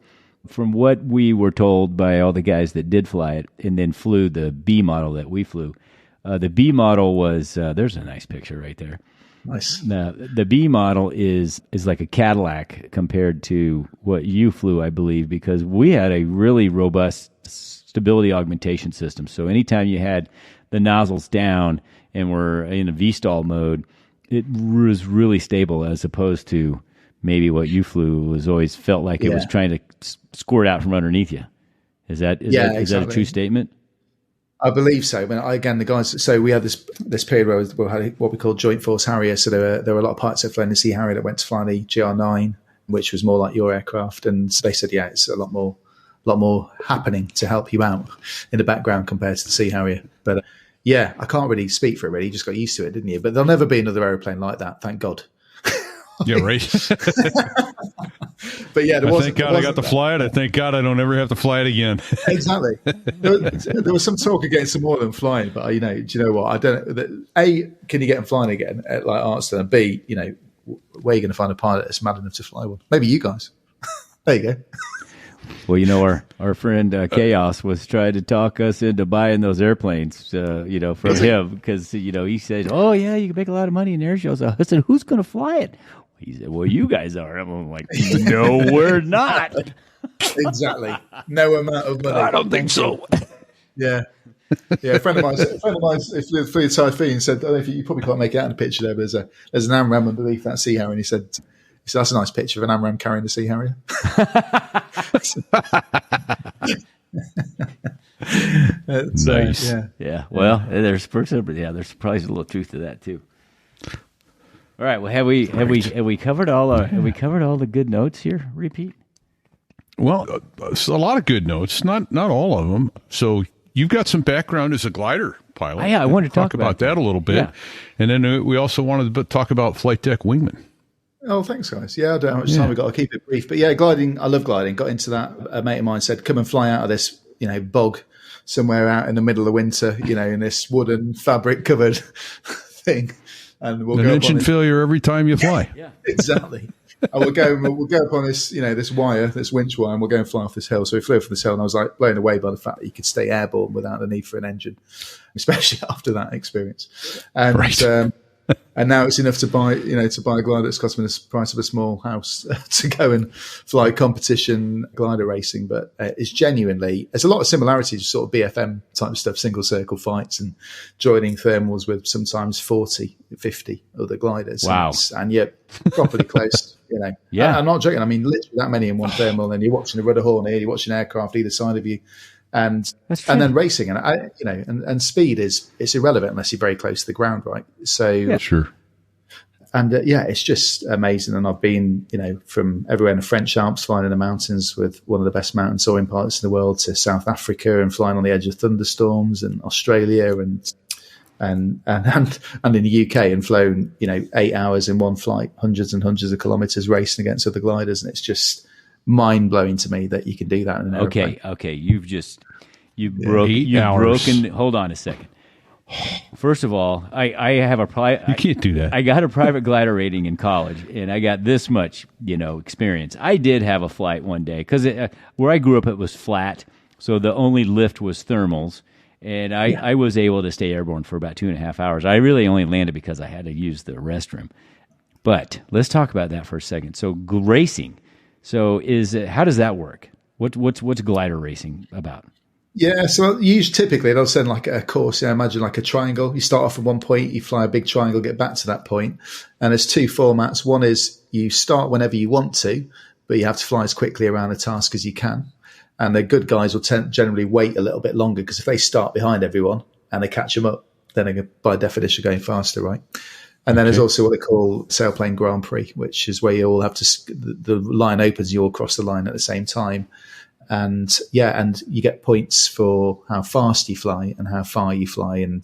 from what we were told by all the guys that did fly it and then flew the B model that we flew, the B model was there's a nice picture right there. Nice. Now, the B model is like a Cadillac compared to what you flew, I believe, because we had a really robust stability augmentation system. So anytime you had the nozzles down and were in a V-stall mode, it was really stable, as opposed to maybe what you flew was always felt like it was trying to squirt out from underneath you. Is that that a true statement? I believe so. But again, the guys. So we had this period where we had what we call Joint Force Harrier. So there were a lot of pilots that flew in the Sea Harrier that went to fly the GR9, which was more like your aircraft. And they said, it's a lot more happening to help you out in the background compared to the Sea Harrier. But I can't really speak for it. Really, you just got used to it, didn't you? But there'll never be another airplane like that. Thank God. Yeah, right. But thank God I got to fly it. I thank God I don't ever have to fly it again. Exactly. There was some talk of getting some more than flying, but do you know what? I don't know. A, can you get them flying again at like Artston? And B, where are you going to find a pilot that's mad enough to fly one? Maybe you guys. There you go. Well, our friend Chaos was trying to talk us into buying those airplanes, from him, because he said, "Oh yeah, you can make a lot of money in air shows." I said, "Who's going to fly it?" He said, "Well, you guys are." I'm like, "No, we're not." Exactly. No amount of money. I don't think so. Yeah. Yeah, a friend of mine flew Typhoon, said, I don't know if you probably can't make it out in the picture there, but there's an AMRAAM underneath that Sea Harrier, and he said, that's a nice picture of an AMRAAM carrying the Sea Harrier. Nice. Yeah. Well, there's probably a little truth to that too. All right. Well, have we covered all the good notes here? Repeat. Well, it's a lot of good notes, not all of them. So you've got some background as a glider pilot. I wanted to talk about that a little bit. Yeah. And then we also wanted to talk about flight deck wingman. Oh, thanks, guys. Yeah, I don't know how much time we've got. I'll keep it brief. But yeah, gliding, I love gliding. Got into that. A mate of mine said, come and fly out of this, bog somewhere out in the middle of winter, in this wooden fabric covered thing. And we'll an go engine failure every time you fly. Yeah, exactly. And we'll go up on this, this wire, this winch wire, and we'll go and fly off this hill. So we flew off this hill, and I was like blown away by the fact that you could stay airborne without the need for an engine, especially after that experience. And right. And now it's enough to buy a glider that's cost me the price of a small house to go and fly competition glider racing. But it's genuinely, there's a lot of similarities to sort of BFM type stuff, single circle fights and joining thermals with sometimes 40, 50 other gliders. Wow. And yet properly close, Yeah. I'm not joking. I mean, literally that many in one thermal, and you're watching a rudder horn here, you're watching aircraft either side of you. And then racing, and speed it's irrelevant unless you're very close to the ground, right? So sure. And it's just amazing. And I've been, from everywhere in the French Alps, flying in the mountains with one of the best mountain soaring pilots in the world, to South Africa and flying on the edge of thunderstorms, and Australia and in the UK, and flown 8 hours in one flight, hundreds and hundreds of kilometers racing against other gliders, and it's just mind blowing to me that you can do that in an airplane. Okay, you've broken. Hold on a second. First of all, I have you can't do that. I got a private glider rating in college, and I got this much, experience. I did have a flight one day because where I grew up, it was flat, so the only lift was thermals, and I was able to stay airborne for about 2.5 hours. I really only landed because I had to use the restroom. But let's talk about that for a second. So racing. So how does that work? What's glider racing about? Yeah, so typically they'll send like a course. Imagine like a triangle. You start off at one point, you fly a big triangle, get back to that point, and there's two formats. One is you start whenever you want to, but you have to fly as quickly around a task as you can. And the good guys will generally wait a little bit longer, because if they start behind everyone and they catch them up, then they're by definition going faster, right? And then there's also what they call Sailplane Grand Prix, which is where you all have to, the line opens, you all cross the line at the same time. And you get points for how fast you fly and how far you fly. And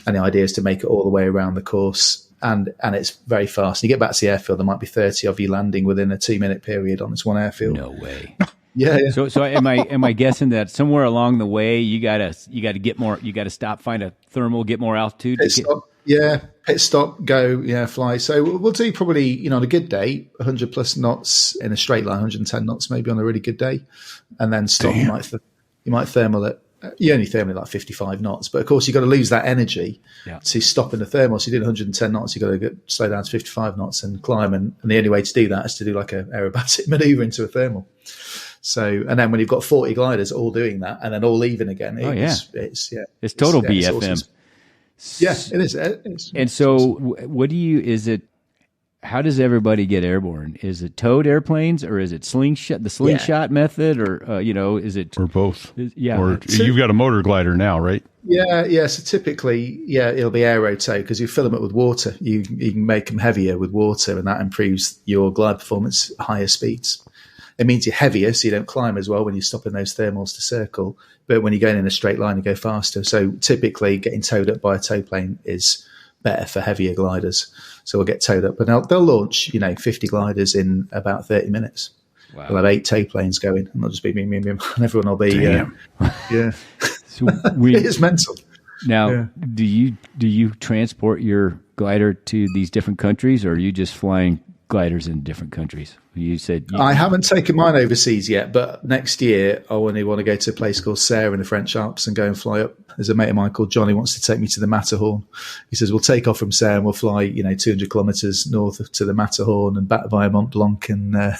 the idea is to make it all the way around the course. And it's very fast. You get back to the airfield, there might be 30 of you landing within a 2-minute period on this one airfield. No way. Yeah. So am I guessing that somewhere along the way you gotta get more, you gotta stop, find a thermal, get more altitude? Pit stop, go, fly. So we'll do probably, on a good day, 100 plus knots in a straight line, 110 knots maybe on a really good day, and then stop. You might thermal at you're only thermally like 55 knots, but of course you've got to lose that energy Yeah. to stop in the thermal. So you're doing 110 knots, you've got to slow down to 55 knots and climb. And the only way to do that is to do like a aerobatic maneuver into a thermal. So, and then when you've got 40 gliders all doing that and then all leaving again, it's total BFM. Awesome. Yeah, it is. And so, what do you? Is it? How does everybody get airborne? Is it towed airplanes, or is it slingshot? The slingshot method, or is it or both? Yeah, or you've got a motor glider now, right? Yeah. So typically, it'll be aero tow because you fill them up with water. You can make them heavier with water, and that improves your glide performance at higher speeds. It means you're heavier, so you don't climb as well when you're stopping those thermals to circle. But when you're going in a straight line, you go faster. So typically, getting towed up by a tow plane is better for heavier gliders. So we'll get towed up, and they'll launch 50 gliders in about 30 minutes. Wow. We'll have 8 tow planes going, and not just be me, and everyone will be yeah. So it's mental. Now, do you transport your glider to these different countries, or are you just flying gliders in different countries? You said I haven't taken mine overseas yet, but next year I only want to go to a place called Serres in the French Alps and go and fly up. There's a mate of mine called Johnny wants to take me to the Matterhorn. He says we'll take off from Serres and we'll fly 200 kilometres north to the Matterhorn and back via Mont Blanc and then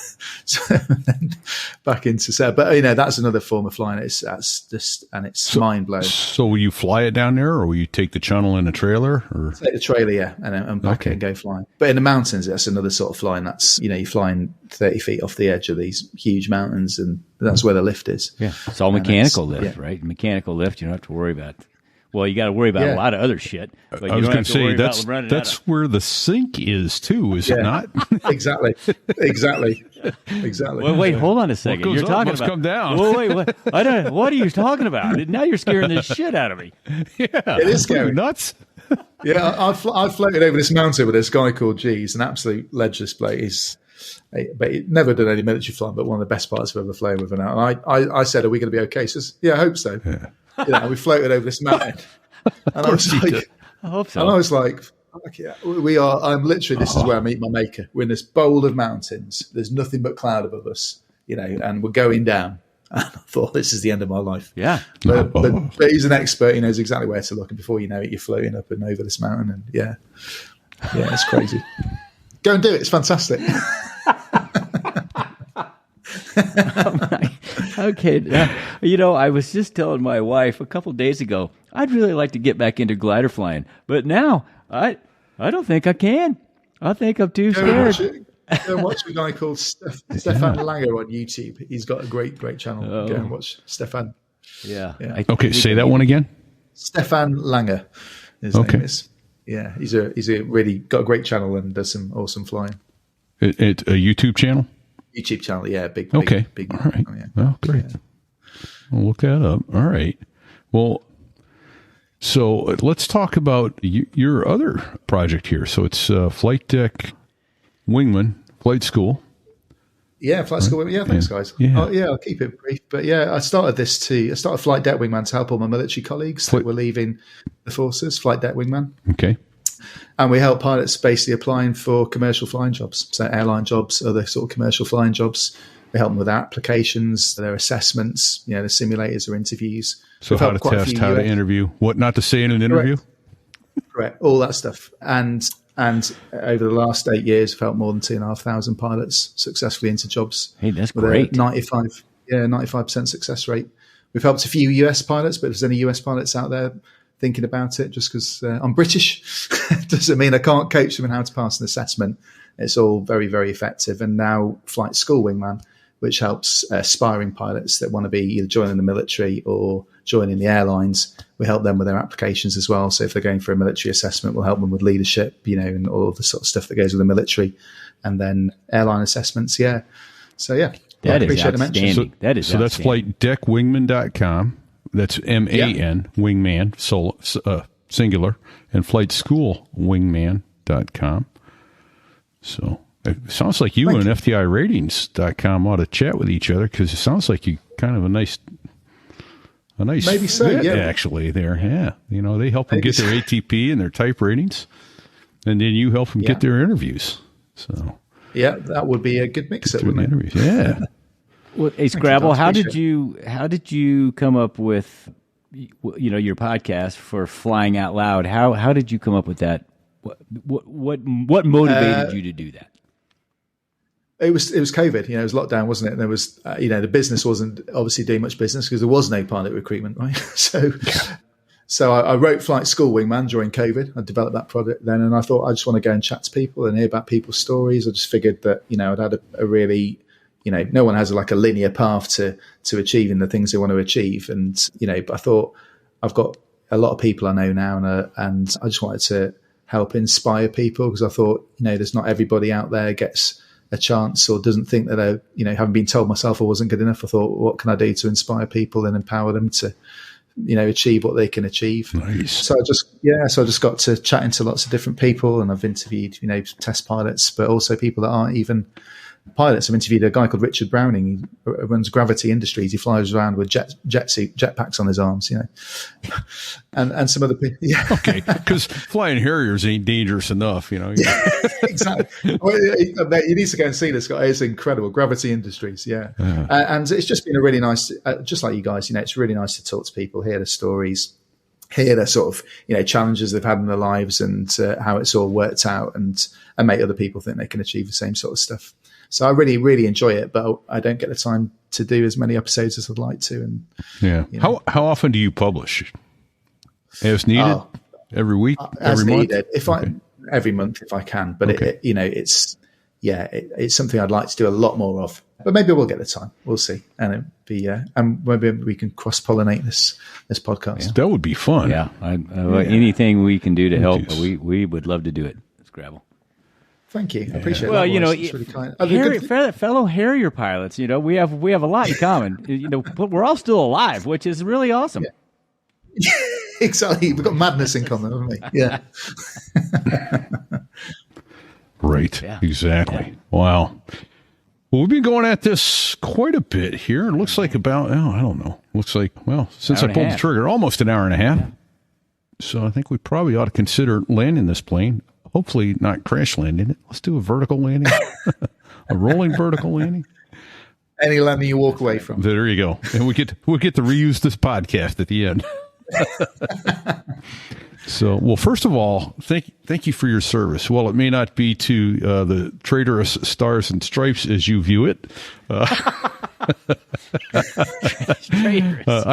back into Serres. But that's another form of flying. It's mind blowing. So will you fly it down there, or will you take the channel in a trailer? Or take the trailer, and back it and go flying. But in the mountains, that's another sort of flying. That's you're flying 30 feet off the edge of these huge mountains, and that's where the lift is. Yeah, it's all mechanical lift, right? Mechanical lift, you don't have to worry about. Well, you got to worry about a lot of other shit. But I you was going to say that's where the sink is too, is it not? Exactly. Well, wait, hold on a second. What goes You're up talking must about. come down. Well, wait, what? I don't. What are you talking about? Now you're scaring the shit out of me. Yeah, it is scary. Nuts. Yeah, I've floated over this mountain with this guy called G. He's an absolute ledge display. But he never done any military flying, but one of the best pilots I've ever flown with. And I said, "Are we going to be okay?" He says, "Yeah, I hope so." Yeah. We floated over this mountain, and I was like, "I hope so." And I was like, "Okay, we are." I'm literally. This is where I meet my maker. We're in this bowl of mountains. There's nothing but cloud above us, and we're going down. And I thought, this is the end of my life. Yeah. But he's an expert. He knows exactly where to look. And before you know it, you're floating up and over this mountain. And yeah, it's crazy. Go and do it. It's fantastic. Okay. I was just telling my wife a couple days ago, I'd really like to get back into glider flying. But now I don't think I can. I think I'm too scared. Go and watch a guy called Stefan Langer on YouTube. He's got a great channel. Go and watch Stefan. Yeah. Okay, say that one again. Stefan Langer. His name is. Yeah, he's a really got a great channel and does some awesome flying. It's a YouTube channel. YouTube channel, yeah, big. All right. Yeah. Well, great. Yeah. I'll look that up. All right. Well, so let's talk about your other project here. So it's Flight Deck Wingman Flight School. Yeah, Flight School. Yeah, thanks, guys. Yeah. I'll keep it brief. But yeah, I started Flight Deck Wingman to help all my military colleagues that were leaving the forces, Flight Deck Wingman. Okay. And we help pilots basically applying for commercial flying jobs, so airline jobs, other sort of commercial flying jobs. We help them with their applications, their assessments, the simulators or interviews. So how to test, how to interview, what not to say in an interview. Correct. All that stuff. And over the last 8 years, we've helped more than 2,500 pilots successfully into jobs. Hey, that's with great. 95% success rate. We've helped a few US pilots, but if there's any US pilots out there thinking about it, just because I'm British doesn't mean I can't coach them in how to pass an assessment. It's all very, very effective. And now Flight School Wingman, which helps aspiring pilots that want to be either joining the military or joining the airlines. We help them with their applications as well. So if they're going for a military assessment, we'll help them with leadership, and all of the sort of stuff that goes with the military, and then airline assessments. Yeah. So yeah, that is outstanding. So that's flightdeckwingman.com. That's MAN, Wingman, singular, and flightschoolwingman.com. So it sounds like you and FTIratings.com ought to chat with each other, because it sounds like you kind of a nice maybe so, fit, yeah. Actually, there, yeah. They help them get their ATP and their type ratings, and then you help them get their interviews. So yeah, that would be a good mix-up, wouldn't it? Yeah. Well, hey, Scrabble, how did you come up with your podcast for Flying Out Loud. How did you come up with that? What motivated you to do that? It was COVID, it was lockdown, wasn't it? And there was, the business wasn't obviously doing much business because there was no pilot recruitment, right? So I wrote Flight School Wingman during COVID. I developed that product then, and I thought I just want to go and chat to people and hear about people's stories. I just figured that, I'd had a really, no one has like a linear path to achieving the things they want to achieve. And, but I thought I've got a lot of people I know now and I just wanted to help inspire people because I thought, there's not everybody out there gets a chance or doesn't think that having been told myself I wasn't good enough, I thought, what can I do to inspire people and empower them to, achieve what they can achieve. Nice. So I just got to chatting to lots of different people, and I've interviewed, test pilots, but also people that aren't even pilots. I've interviewed a guy called Richard Browning. He runs Gravity Industries. He flies around with jetpacks on his arms, and some other people. Yeah. Okay, because flying Harriers ain't dangerous enough, Exactly. Well, you need to go and see this guy. It's incredible. Gravity Industries, yeah. And it's just been a really nice, just like you guys, it's really nice to talk to people, hear the stories, hear the sort of, challenges they've had in their lives and how it's all worked out and make other people think they can achieve the same sort of stuff. So I really, really enjoy it, but I don't get the time to do as many episodes as I'd like to. And how often do you publish? As needed? Every week? As every month? Needed. Every month if I can. But it's something I'd like to do a lot more of. But maybe we'll get the time. We'll see. And it'd be and maybe we can cross pollinate this podcast. Yeah. That would be fun. Yeah. Anything we can do to help, we would love to do it. Scrabble. Thank you. I appreciate it. Well, it's really kind. Fellow Harrier pilots, we have a lot in common. But we're all still alive, which is really awesome. Yeah. Exactly. We've got madness in common, haven't we? Yeah. Right. Yeah. Exactly. Yeah. Wow. Well, we've been going at this quite a bit here. It looks like about, I don't know. Looks like, since I pulled the trigger, almost an hour and a half. Yeah. So I think we probably ought to consider landing this plane. Hopefully not crash landing it. Let's do a vertical landing, a rolling vertical landing. Any landing you walk away from. There you go. And we'll get to reuse this podcast at the end. So, well, first of all, thank you for your service. Well, it may not be to the traitorous stars and stripes as you view it. I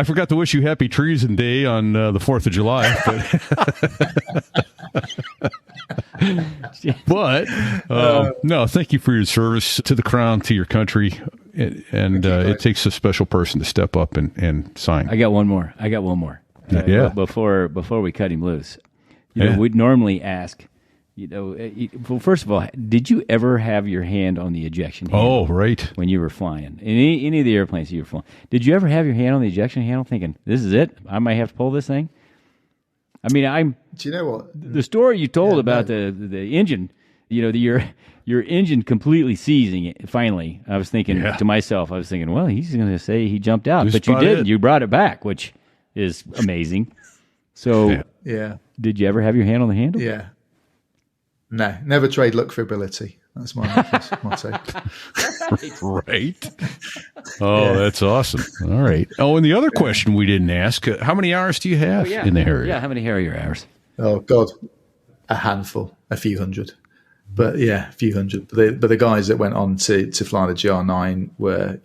forgot to wish you happy Treason Day on the 4th of July. But no, thank you for your service to the crown, to your country. And it takes a special person to step up and sign. I got one more. Yeah. Before we cut him loose, we'd normally ask, well, first of all, did you ever have your hand on the ejection handle? Oh, right. When you were flying, in any of the airplanes you were flying, did you ever have your hand on the ejection handle, thinking, "This is it? I might have to pull this thing"? I mean, do you know what the story you told about the engine? Your engine completely seizing it. Finally, I was thinking to myself, well, he's going to say he jumped out, but you didn't. You brought it back, which is amazing. So, did you ever have your hand on the handle? Yeah. No, never trade luck for ability. That's my motto. Right. Oh, that's awesome. All right. Oh, and the other question we didn't ask, how many hours do you have in the Harrier? Yeah, how many Harrier hours? Oh, God. A handful, a few hundred. But a few hundred. But the guys that went on to fly the GR9 were,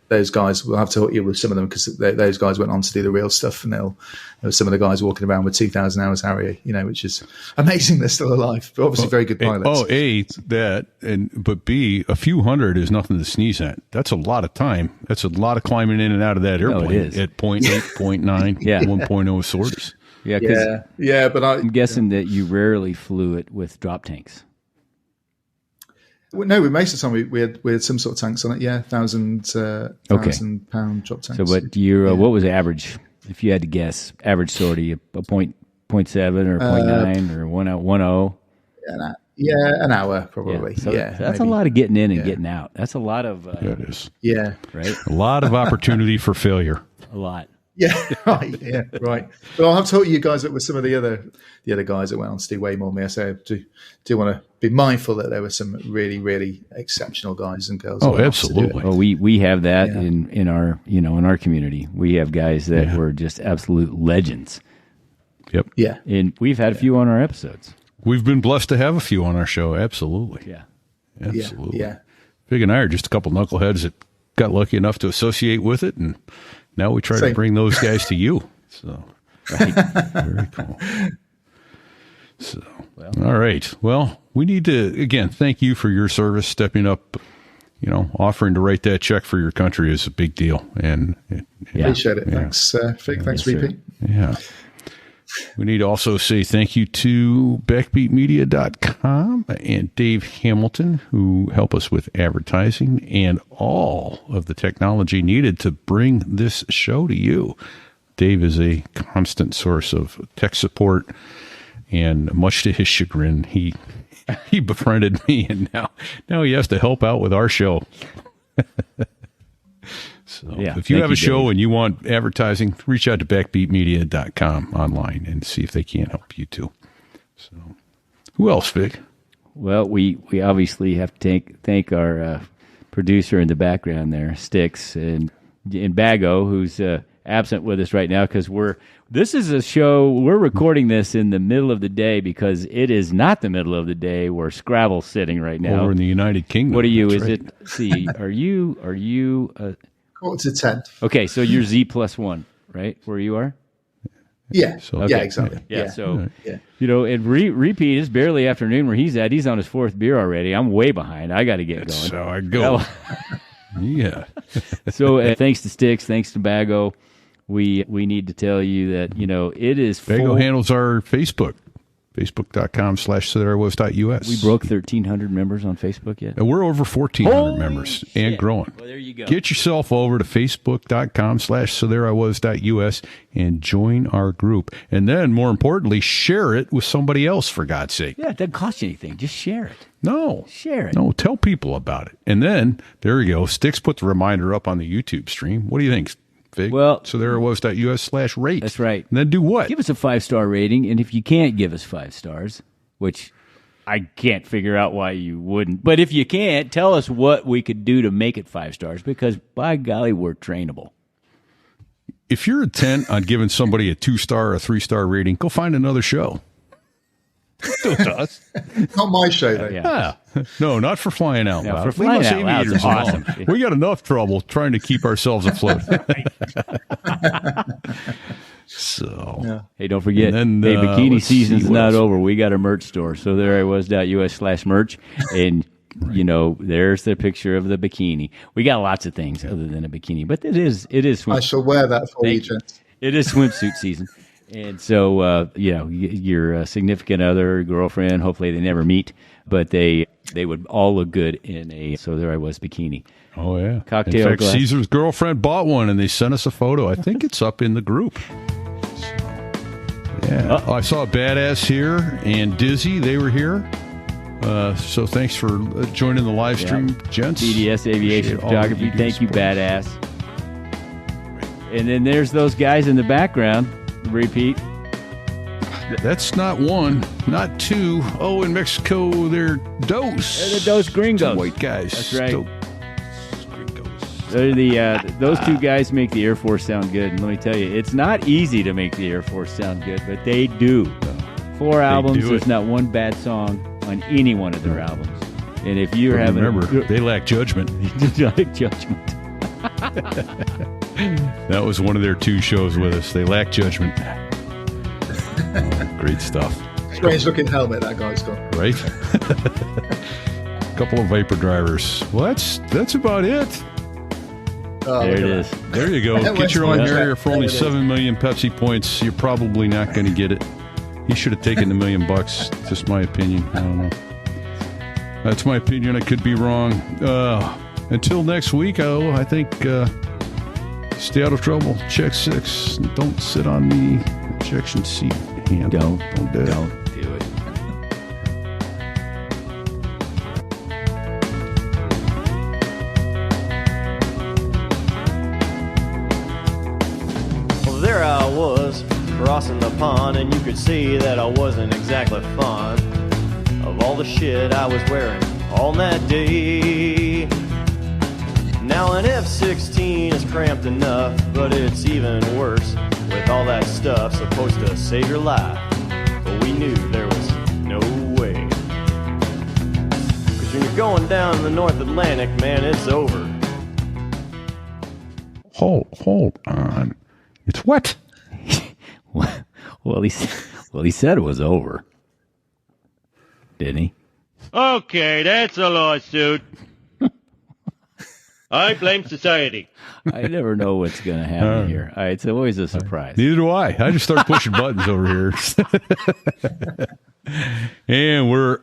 those guys, we'll have to hook you with some of them because those guys went on to do the real stuff. And there were some of the guys walking around with 2,000 hours Harrier, which is amazing they're still alive. But obviously very good pilots. But B, a few hundred is nothing to sneeze at. That's a lot of time. That's a lot of climbing in and out of that airplane at 0.8, 0.9, 1.0 sorties. Yeah, but I'm guessing that you rarely flew it with drop tanks. No, most of the time we had some sort of tanks on it. Yeah, 1,000-pound drop tanks. So, but what was the average? If you had to guess, average sortie, a 0.7 or 0.9 or 1.0? An hour probably. So that's a lot of getting in and getting out. That's a lot of. That is. Yeah. Right. A lot of opportunity for failure. A lot. Yeah, right. Yeah, right. But I'll have told you guys that were some of the other guys that went on to do way more than me. So I do want to be mindful that there were some really, really exceptional guys and girls. Oh, absolutely. Well, we have that in our in our community. We have guys that were just absolute legends. Yep. Yeah. And we've had a few on our episodes. We've been blessed to have a few on our show. Absolutely. Yeah. Absolutely. Yeah. Fig and I are just a couple knuckleheads that got lucky enough to associate with it, and now we try to bring those guys to you. So, very cool. So, all right. Well, we need to, again, thank you for your service, stepping up, offering to write that check for your country is a big deal. And appreciate it. Thanks, Fig. Thanks, Repeat. Yeah. We need to also say thank you to backbeatmedia.com and Dave Hamilton, who help us with advertising and all of the technology needed to bring this show to you. Dave is a constant source of tech support, and much to his chagrin, he befriended me, and now he has to help out with our show. So if you have a show and you want advertising, reach out to backbeatmedia.com online and see if they can't help you too. So who else, Vic? Well, we obviously have to thank our producer in the background there, Sticks, and Bago, who's absent with us right now because this is a show, we're recording this in the middle of the day because it is not the middle of the day where Scrabble's sitting right now. Over in the United Kingdom. What are you? That's is right. it? See, are you? 9:45. Okay, so you're Z+1, right? Where you are? Yeah. So- Yeah, exactly. Yeah. So, Yeah. and Repeat is barely afternoon where he's at. He's on his fourth beer already. I'm way behind. I got to get going. That's how I go. Yeah. So thanks to Sticks, thanks to Bago, we need to tell you that, it is Bago handles our Facebook. Facebook.com/SoThereIWas.us. We broke 1,300 members on Facebook yet? And we're over 1,400 members and growing. Well, there you go. Get yourself over to Facebook.com/SoThereIWas.us and join our group. And then, more importantly, share it with somebody else, for God's sake. Yeah, it doesn't cost you anything. Just share it. No. Share it. No, tell people about it. And then, there you go. Sticks put the reminder up on the YouTube stream. What do you think, Fig? Well, SoThereIWas.us/rate. That's right. And then do what? Give us a 5-star rating, and if you can't give us 5 stars, which I can't figure out why you wouldn't, but if you can't, tell us what we could do to make it 5 stars, because by golly, we're trainable. If you're intent on giving somebody a 2-star or a 3-star rating, go find another show. Do it to us. Not my show, though. Yeah. No, not for flying out No, loud. for Flying Leave us Out Loud's aviators alone. awesome. We got enough trouble trying to keep ourselves afloat. So, Hey, don't forget, And then, hey, bikini let's see season's what not else. over. We got a merch store, so thereiwas.us/merch, and there's the picture of the bikini. We got lots of things other than a bikini, but it is I shall wear that for you, Thank you. gents. It is swimsuit season. And so, your significant other, girlfriend, hopefully they never meet, but they would all look good in a So There I Was bikini. oh, yeah. Cocktail In fact, glass. Caesar's girlfriend bought one, and they sent us a photo. I think it's up in the group. Yeah. I saw a Badass here and Dizzy. They were here. So thanks for joining the live stream, gents. BDS Aviation Appreciate all that Photography. do Thank you, support. badass. And then there's those guys in the background. Repeat. That's not one, not two. Oh, in Mexico, they're Dos. They're the Dos Gringos. Two white guys. That's right. Dos Gringos. They're those two guys make the Air Force sound good. And let me tell you, it's not easy to make the Air Force sound good, but they do. 4 albums, do there's it. not one bad song on any one of their albums. And if you're having Remember, they lack judgment. judgment. That was one of their 2 shows with us. They lack judgment. Great stuff. Strange looking helmet that guy's got. Right? Couple of Viper drivers. Well, that's about it. Oh, There look it at is. that. There you go. That Get was your own fun. Harrier for only There it is. 7 million Pepsi points. You're probably not going to get it. He should have taken the $1 million. Just my opinion. I don't know. That's my opinion. I could be wrong. Until next week, I think stay out of trouble. Check 6. Don't sit on the ejection seat handle. Don't do it. do it. crossing the pond, and you could see that I wasn't exactly fond of all the shit I was wearing on that day. Now an F-16 is cramped enough, but it's even worse with all that stuff supposed to save your life. But we knew there was no way. 'Cause when you're going down in the North Atlantic, man, it's over. Hold on. It's what? Well, he said it was over, didn't he? Okay, that's a lawsuit. I blame society. I never know what's going to happen here. It's always a surprise. Neither do I. I just start pushing buttons over here. And we're